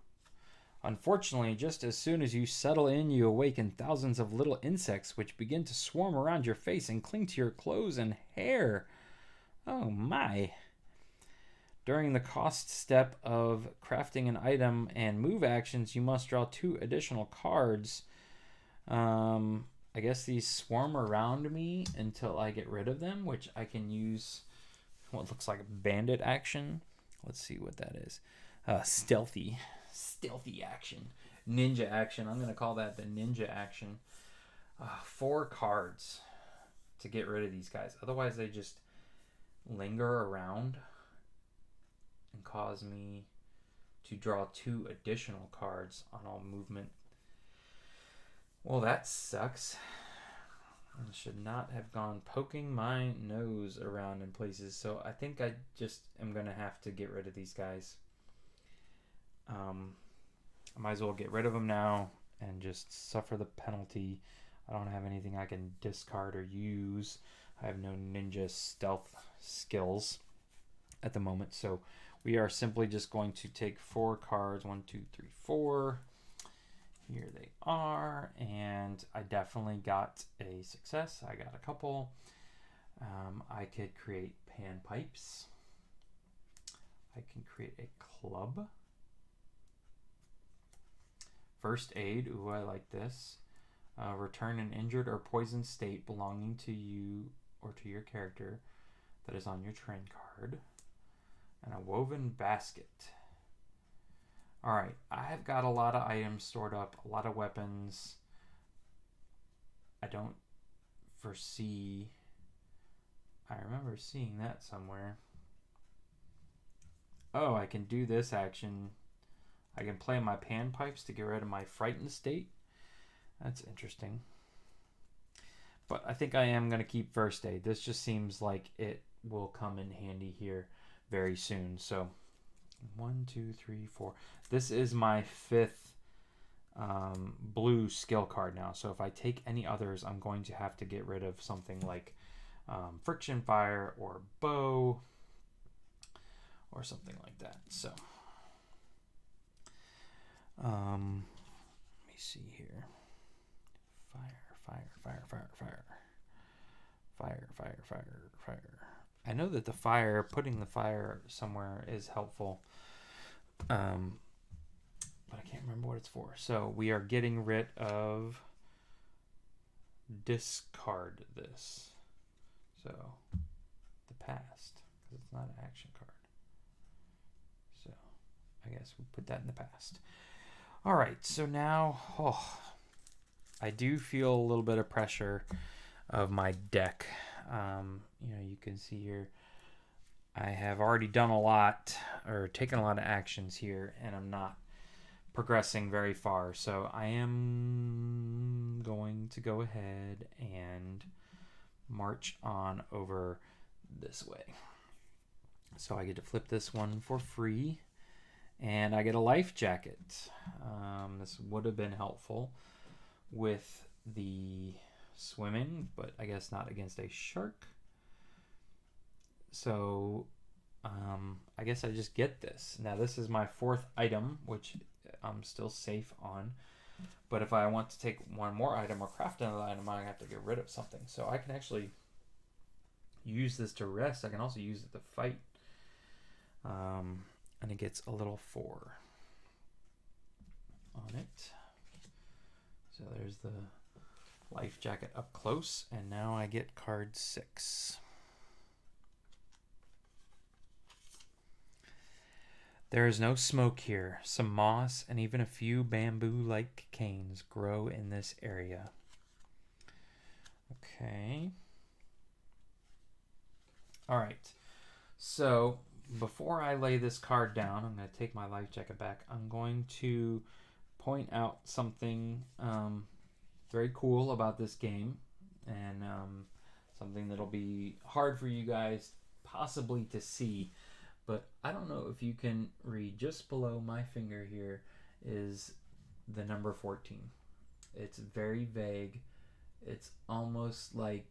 Unfortunately, just as soon as you settle in, you awaken thousands of little insects which begin to swarm around your face and cling to your clothes and hair. Oh my. During the cost step of crafting an item and move actions, you must draw 2 additional cards. I guess these swarm around me until I get rid of them, which I can use what looks like a bandit action. Let's see what that is. Stealthy action. Ninja action. I'm going to call that the ninja action. 4 cards to get rid of these guys. Otherwise, they just linger around and cause me to draw 2 additional cards on all movement. Well, that sucks. I should not have gone poking my nose around in places. So I think I just am going to have to get rid of these guys. I might as well get rid of them now and just suffer the penalty. I don't have anything I can discard or use. I have no ninja stealth skills at the moment. So we are simply just going to take 4 cards. 1, 2, 3, 4. Here they are, and I definitely got a success. I got a couple. I could create panpipes. I can create a club. First aid. Ooh, I like this. Return an injured or poisoned state belonging to you or to your character that is on your train card. And a woven basket. Alright, I have got a lot of items stored up, a lot of weapons. I don't foresee... I remember seeing that somewhere. Oh, I can do this action. I can play my panpipes to get rid of my frightened state. That's interesting. But I think I am going to keep first aid. This just seems like it will come in handy here very soon. So 1, 2, 3, 4. This is my 5th blue skill card now. So if I take any others, I'm going to have to get rid of something like friction fire or bow or something like that. So let me see here. Fire. I know that the fire, putting the fire somewhere is helpful. But I can't remember what it's for. So we are getting rid of discard this. So the past, because it's not an action card. So I guess we put that in the past. All right, so now, I do feel a little bit of pressure of my deck. You can see here, I have already done a lot, or taken a lot of actions here, and I'm not progressing very far. So I am going to go ahead and march on over this way. So I get to flip this one for free, and I get a life jacket. This would have been helpful with the swimming, but I guess not against a shark. So I guess I just get this. Now this is my 4th item, which I'm still safe on. But if I want to take one more item or craft another item, I have to get rid of something. So I can actually use this to rest. I can also use it to fight. And it gets a little 4 on it. So there's the life jacket up close. And now I get card 6. There is no smoke here. Some moss and even a few bamboo-like canes grow in this area. Okay. All right. So before I lay this card down, I'm going to take my life jacket back. I'm going to point out something very cool about this game, and something that'll be hard for you guys possibly to see, but I don't know if you can read. Just below my finger here is the number 14. It's very vague. It's almost like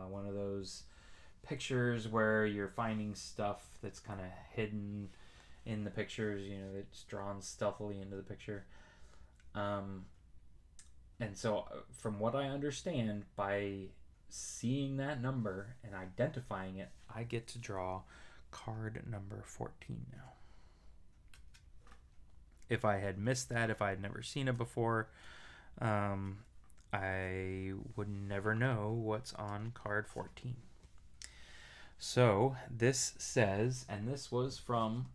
one of those pictures where you're finding stuff that's kind of hidden in the pictures, that's drawn stealthily into the picture. And so, from what I understand, by seeing that number and identifying it, I get to draw card number 14 now. If I had missed that, if I had never seen it before, I would never know what's on card 14. So this says, and this was from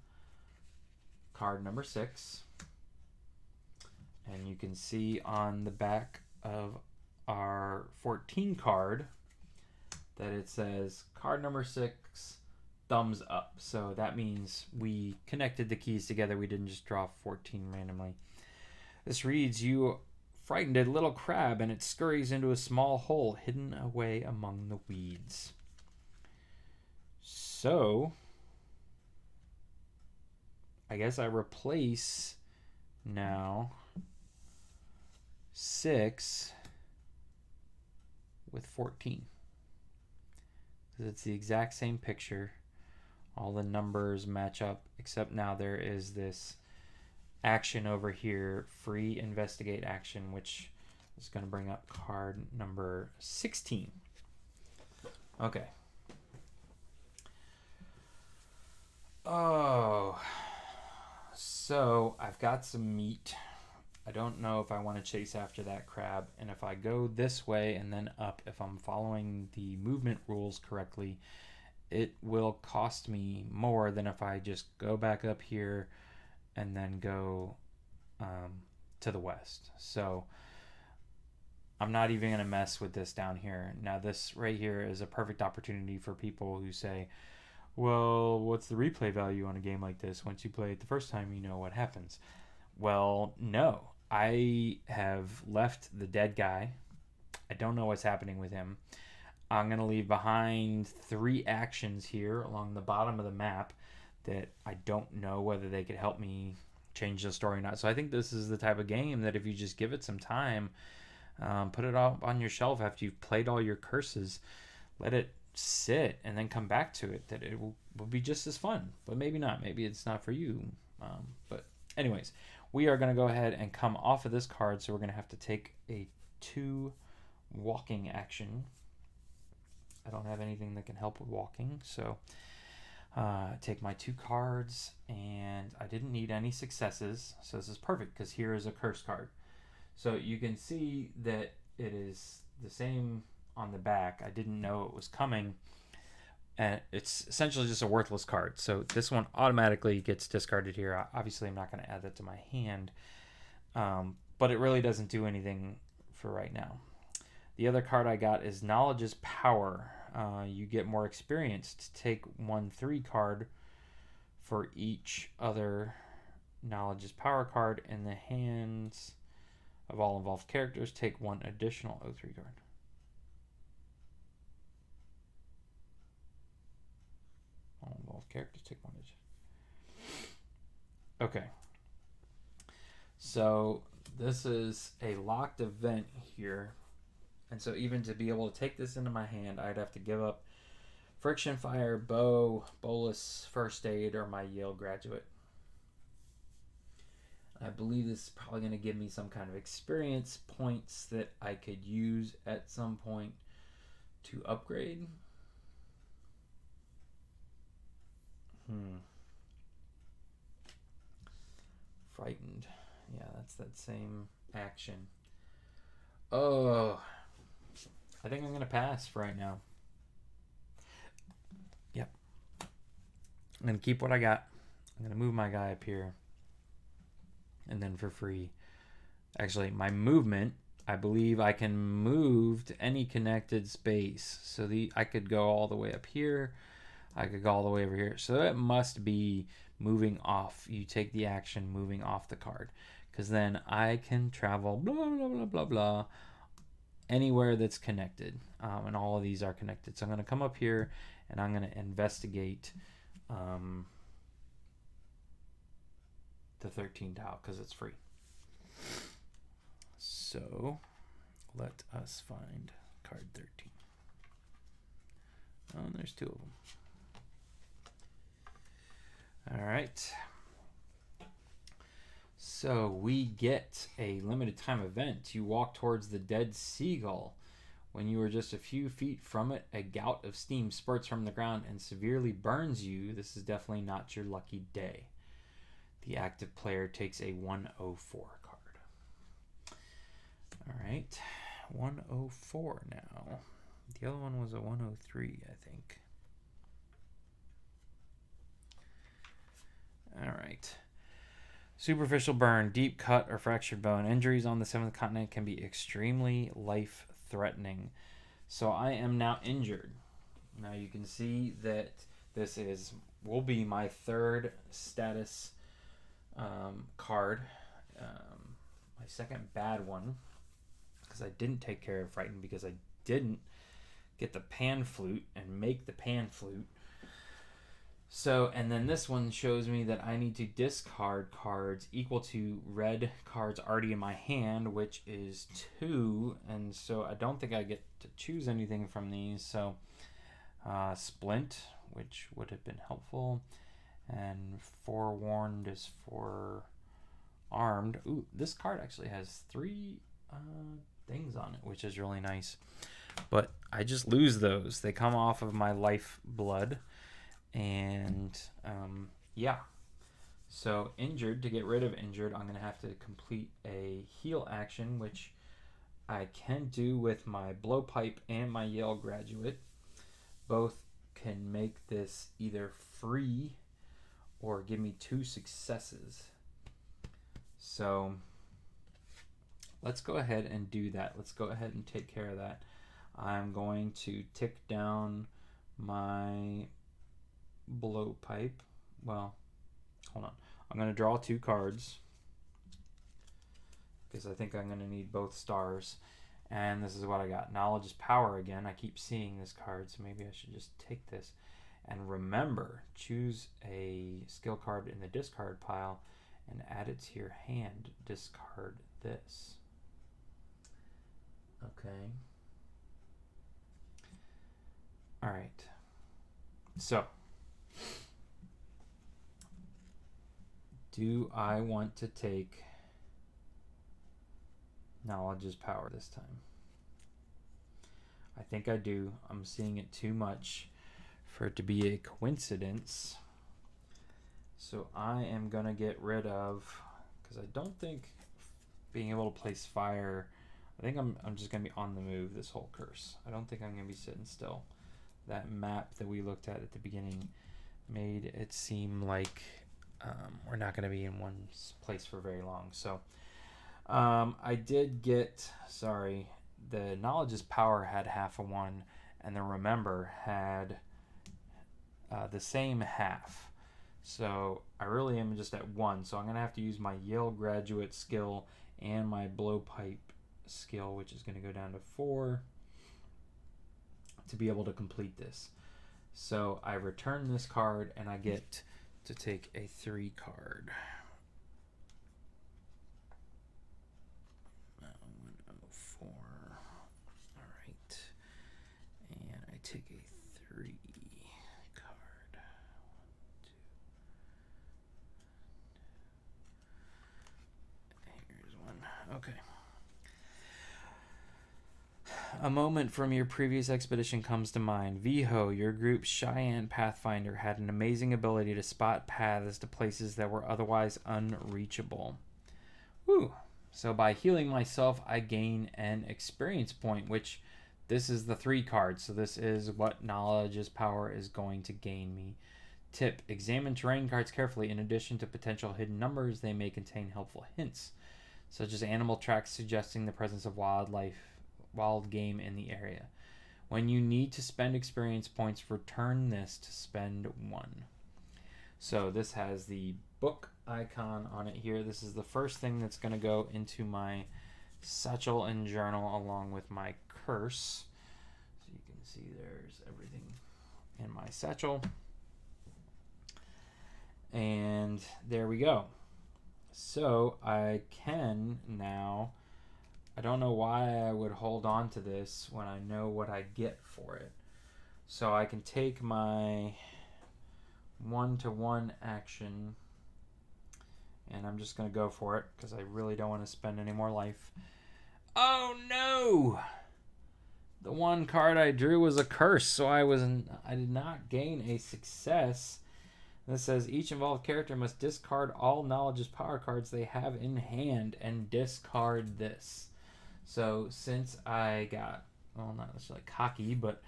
card number 6, and you can see on the back of our 14 card that it says card number 6, thumbs up. So that means we connected the keys together. We didn't just draw 14 randomly. This reads, you frightened a little crab and it scurries into a small hole hidden away among the weeds. So I guess I replace now 6 with 14. Because it's the exact same picture. All the numbers match up, except now there is this action over here, free investigate action, which is going to bring up card number 16. Okay. Oh, so I've got some meat. I don't know if I want to chase after that crab, and if I go this way and then up, if I'm following the movement rules correctly, it will cost me more than if I just go back up here and then go to the west. So I'm not even going to mess with this down here. Now this right here is a perfect opportunity for people who say, well, what's the replay value on a game like this? Once you play it the first time, you know what happens. Well, no. I have left the dead guy. I don't know what's happening with him. I'm going to leave behind 3 actions here along the bottom of the map that I don't know whether they could help me change the story or not. So I think this is the type of game that if you just give it some time, put it up on your shelf after you've played all your curses, let it sit and then come back to it, that it will be just as fun. But maybe not. Maybe it's not for you. But anyways, we are going to go ahead and come off of this card. So we're going to have to take a 2 walking action. I don't have anything that can help with walking. So take my 2 cards, and I didn't need any successes. So this is perfect because here is a curse card. So you can see that it is the same on the back. I didn't know it was coming, and it's essentially just a worthless card. So this one automatically gets discarded here. Obviously, I'm not going to add that to my hand, but it really doesn't do anything for right now. The other card I got is Knowledge is Power. You get more experience to take 1/3 card for each other Knowledge is Power card in the hands of all involved characters. Take 1 additional 0/3 card. All involved characters take 1 additional. Okay. So this is a locked event here. And so even to be able to take this into my hand, I'd have to give up Friction Fire, Bow, Bolus, First Aid, or my Yale graduate. I believe this is probably going to give me some kind of experience points that I could use at some point to upgrade. Frightened. Yeah, that's that same action. Oh, I think I'm going to pass for right now. Yep. I'm going to keep what I got. I'm going to move my guy up here. And then for free. Actually, my movement, I believe I can move to any connected space. So I could go all the way up here. I could go all the way over here. So it must be moving off. You take the action moving off the card. Because then I can travel blah, blah, blah, blah, blah, anywhere that's connected. And all of these are connected. So I'm going to come up here and I'm going to investigate the 13 tile because it's free. So let us find card 13. Oh, and there's two of them. All right. So we get a limited time event. You walk towards the dead seagull. When you are just a few feet from it, a gout of steam spurts from the ground and severely burns you. This is definitely not your lucky day. The active player takes a 104 card. All right, 104 now. The other one was a 103, I think. All right. Superficial burn, deep cut, or fractured bone. Injuries on the 7th continent can be extremely life-threatening. So I am now injured. Now you can see that this will be my third status card. My second bad one, because I didn't take care of Frighten, because I didn't get the pan flute and make the pan flute. So, and then this one shows me that I need to discard cards equal to red cards already in my hand, which is 2. And so I don't think I get to choose anything from these. So, Splint, which would have been helpful. And Forewarned is for Armed. Ooh, this card actually has 3 things on it, which is really nice. But I just lose those. They come off of my life blood. And yeah, so injured, to get rid of injured, I'm gonna have to complete a heal action, which I can do with my blowpipe and my Yale graduate. Both can make this either free or give me 2 successes. So let's go ahead and do that. Let's go ahead and take care of that. I'm going to tick down my blowpipe. Well, hold on. I'm going to draw 2 cards because I think I'm going to need both stars. And this is what I got. Knowledge is power again. I keep seeing this card, so maybe I should just take this. And remember, choose a skill card in the discard pile and add it to your hand. Discard this. Okay. All right. So, do I want to take Knowledge is power this time? I think I do. I'm seeing it too much for it to be a coincidence. So I am going to get rid of, because I don't think being able to place fire, I think I'm just going to be on the move this whole curse. I don't think I'm going to be sitting still. That map that we looked at the beginning made it seem like we're not going to be in one place for very long. So I did get, the Knowledge is Power had half a 1, and the Remember had the same half. So I really am just at 1. So I'm going to have to use my Yale graduate skill and my blowpipe skill, which is going to go down to 4, to be able to complete this. So I return this card and I get to take a 3 card. 104. All right. And I take a 3 card. 1, 2. Here's 1. Okay. A moment from your previous expedition comes to mind. Viho, your group's Cheyenne Pathfinder, had an amazing ability to spot paths to places that were otherwise unreachable. Woo! So by healing myself, I gain an experience point, which this is the 3 card. So this is what Knowledge is Power is going to gain me Tip: examine terrain cards carefully. In addition to potential hidden numbers, they may contain helpful hints, such as animal tracks suggesting the presence of wild game in the area. When you need to spend experience points, return this to spend 1. So this has the book icon on it here. This is the first thing that's going to go into my satchel and journal along with my curse. So you can see there's everything in my satchel. And there we go. So I can now, I don't know why I would hold on to this when I know what I get for it. So I can take my 1-to-1 action, and I'm just going to go for it because I really don't want to spend any more life. Oh no! The one card I drew was a curse, so I did not gain a success. This says each involved character must discard all knowledge's power cards they have in hand and discard this. So since I got, well, not necessarily cocky, but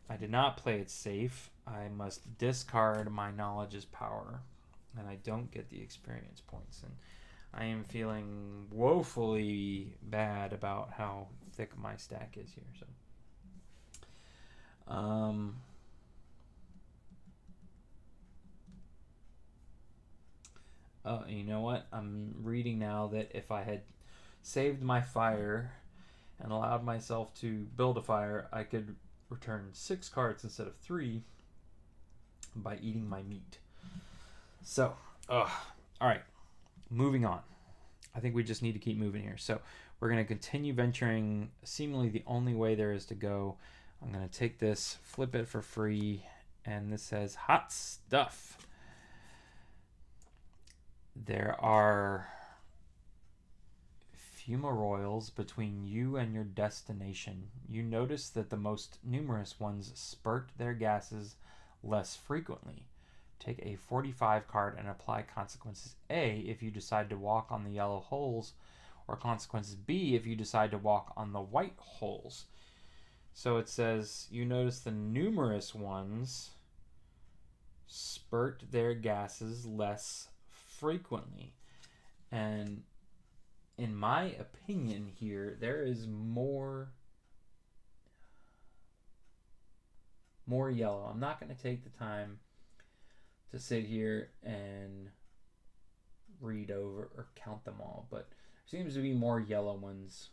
I did not play it safe, I must discard my knowledge's power, and I don't get the experience points. And I am feeling woefully bad about how thick my stack is here. So, you know what? I'm reading now that if I had saved my fire and allowed myself to build a fire, I could return 6 cards instead of 3 by eating my meat. So, all right, moving on. I think we just need to keep moving here. So we're going to continue venturing seemingly the only way there is to go. I'm going to take this, flip it for free, and this says hot stuff. There are fumaroles between you and your destination. You notice that the most numerous ones spurt their gases less frequently. Take a 45 card and apply consequences A if you decide to walk on the yellow holes, or consequences B if you decide to walk on the white holes. So it says you notice the numerous ones spurt their gases less frequently. And in my opinion here, there is more yellow. I'm not going to take the time to sit here and read over or count them all, but there seems to be more yellow ones.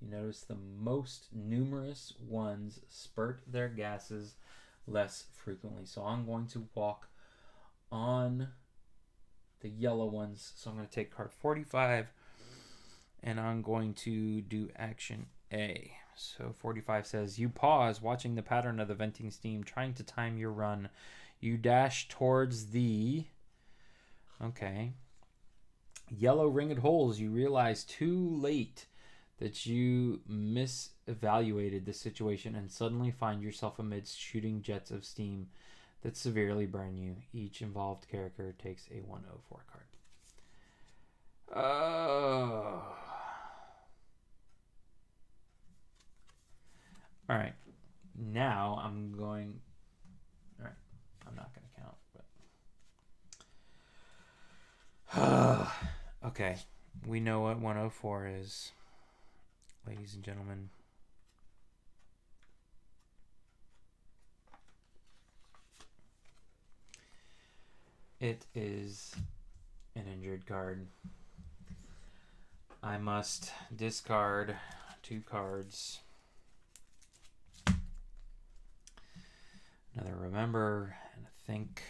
You notice the most numerous ones spurt their gases less frequently. So I'm going to walk on the yellow ones. So I'm going to take card 45 and I'm going to do action A. So 45 says, you pause, watching the pattern of the venting steam, trying to time your run. You dash towards the, yellow ringed holes. You realize too late that you misevaluated the situation and suddenly find yourself amidst shooting jets of steam that severely burn you. Each involved character takes a 104 card. Oh. All right. Now I'm going... All right. I'm not going to count, but... Okay. We know what 104 is, ladies and gentlemen. It is an injured card. I must discard 2 cards. Another remember and a think.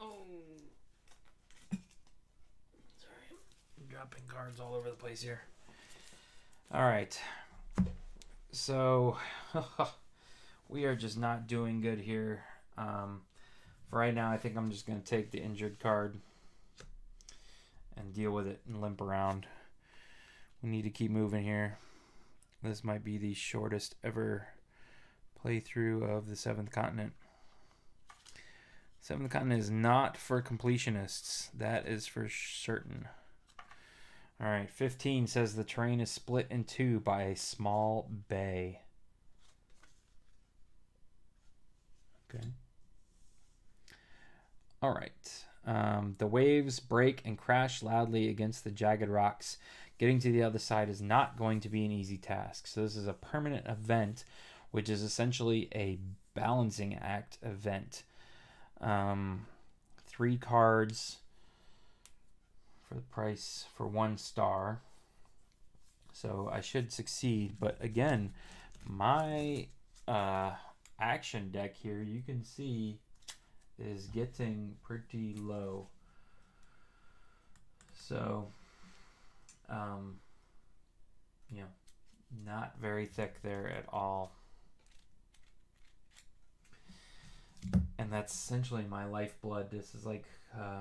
Oh. Sorry, I'm dropping cards all over the place here. All right. So, we are just not doing good here. For right now, I think I'm just going to take the injured card and deal with it and limp around. We need to keep moving here. This might be the shortest ever playthrough of the 7th Continent. Seventh Continent is not for completionists. That is for certain. All right, 15 says the terrain is split in two by a small bay. Okay. All right. The waves break and crash loudly against the jagged rocks. Getting to the other side is not going to be an easy task. So this is a permanent event, which is essentially a balancing act event. 3 cards for the price for 1 star. So I should succeed. But again, my action deck here, you can see, is getting pretty low. So, you know, not very thick there at all. And that's essentially my lifeblood. This is like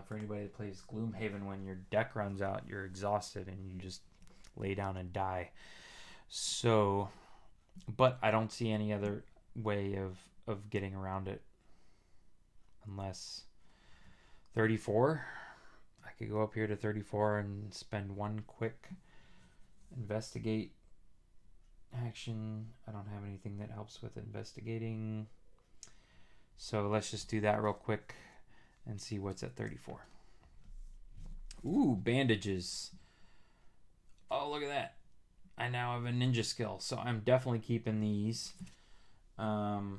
for anybody that plays Gloomhaven, when your deck runs out, you're exhausted and you just lay down and die. So, but I don't see any other way of getting around it. Unless 34. I could go up here to 34 and spend 1 quick investigate action. I don't have anything that helps with investigating. So let's just do that real quick and see what's at 34. Ooh, bandages. Oh, look at that. I now have a ninja skill, so I'm definitely keeping these. Oh,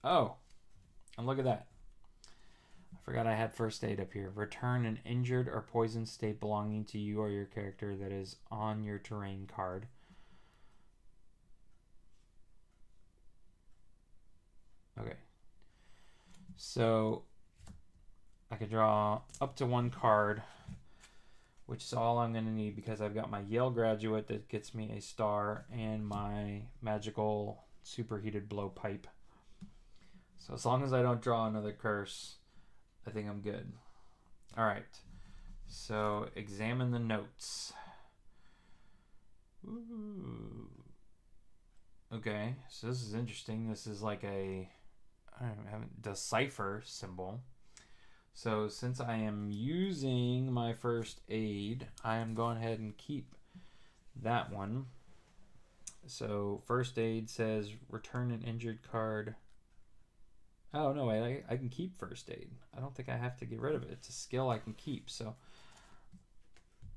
and look at that. I forgot I had first aid up here. Return an injured or poisoned state belonging to you or your character that is on your terrain card. Okay. So I could draw up to 1 card, which is all I'm going to need because I've got my Yale graduate that gets me a star and my magical superheated blowpipe. So as long as I don't draw another curse, I think I'm good. All right. So examine the notes. Ooh. Okay. So this is interesting. This is like a decipher symbol. So since I am using my first aid, I am going ahead and keep that one. So first aid says return an injured card. Oh, no, I can keep first aid. I don't think I have to get rid of it. It's a skill I can keep. So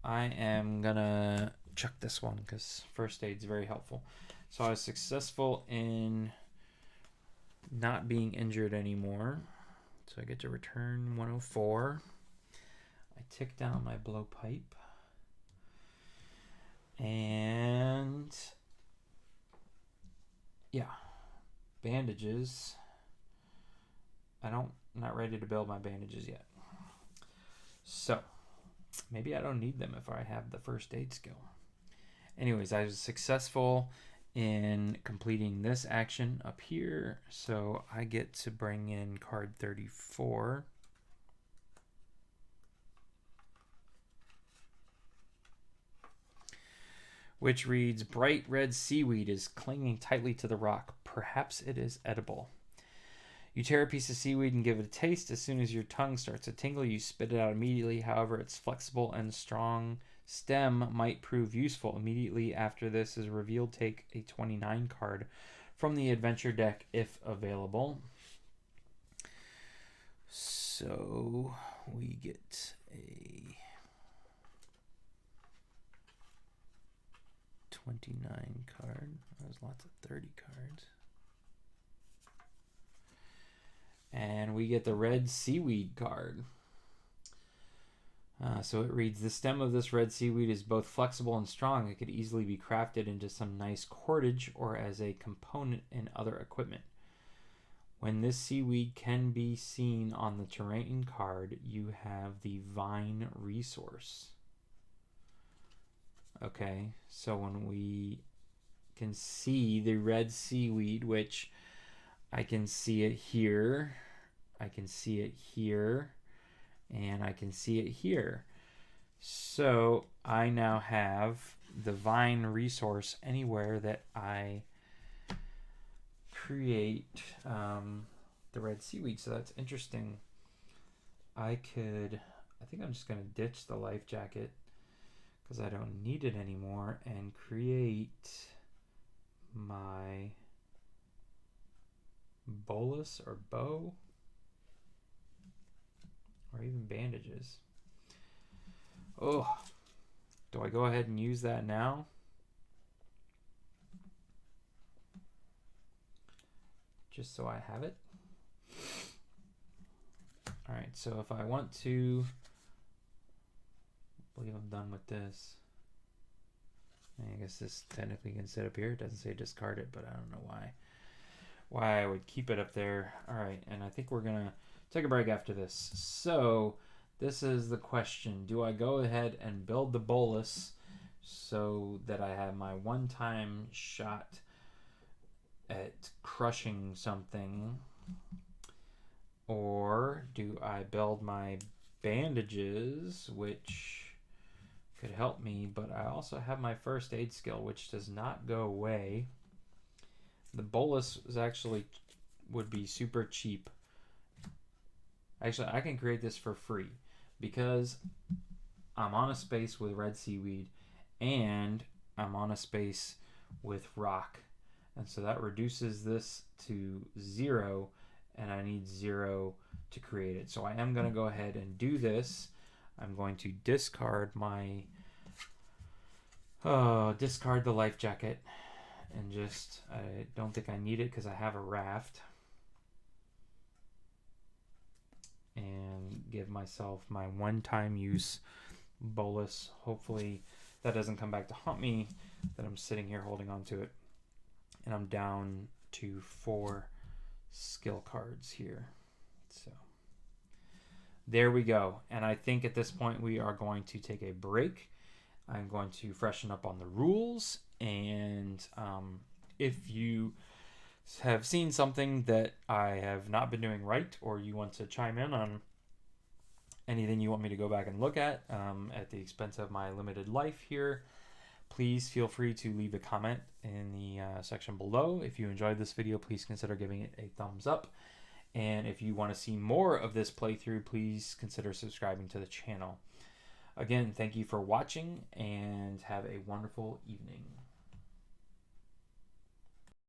I am going to chuck this one because first aid is very helpful. So I was successful in not being injured anymore. So I get to return 104. I tick down my blowpipe. And yeah, bandages. I'm not ready to build my bandages yet. So maybe I don't need them if I have the first aid skill. Anyways, I was successful in completing this action up here. So I get to bring in card 34. Which reads, bright red seaweed is clinging tightly to the rock. Perhaps it is edible. You tear a piece of seaweed and give it a taste. As soon as your tongue starts to tingle, you spit it out immediately. However, its flexible and strong stem might prove useful. Immediately after this is revealed, take a 29 card from the adventure deck if available. So we get a 29 card. There's lots of 30 cards. And we get the red seaweed card. So it reads, the stem of this red seaweed is both flexible and strong. It could easily be crafted into some nice cordage or as a component in other equipment. When this seaweed can be seen on the terrain card, you have the vine resource. Okay, so when we can see the red seaweed, which I can see it here, I can see it here, and I can see it here. So I now have the vine resource anywhere that I create the red seaweed, so that's interesting. I think I'm just going to ditch the life jacket because I don't need it anymore and create my bolus or bow or even bandages. Oh, do I go ahead and use that now? Just so I have it. All right, so if I want to, I believe I'm done with this. I guess this technically can sit up here. It doesn't say discard it, but I don't know why I would keep it up there. All right, and I think we're gonna take a break after this. So this is the question: do I go ahead and build the bolus so that I have my one-time shot at crushing something, or do I build my bandages, which could help me, but I also have my first aid skill, which does not go away. The bolus is actually would be super cheap. Actually, I can create this for free because I'm on a space with red seaweed and I'm on a space with rock. And so that reduces this to 0, and I need 0 to create it. So I am going to go ahead and do this. I'm going to discard my discard the life jacket, and just I don't think I need it because I have a raft, and give myself my one-time use bolus. Hopefully that doesn't come back to haunt me, that I'm sitting here holding on to it. And I'm down to 4 skill cards here. So there we go. And I think at this point we are going to take a break. I'm going to freshen up on the rules. And if you have seen something that I have not been doing right, or you want to chime in on anything you want me to go back and look at the expense of my limited life here, please feel free to leave a comment in the section below. If you enjoyed this video, please consider giving it a thumbs up. And if you want to see more of this playthrough, please consider subscribing to the channel. Again, thank you for watching and have a wonderful evening.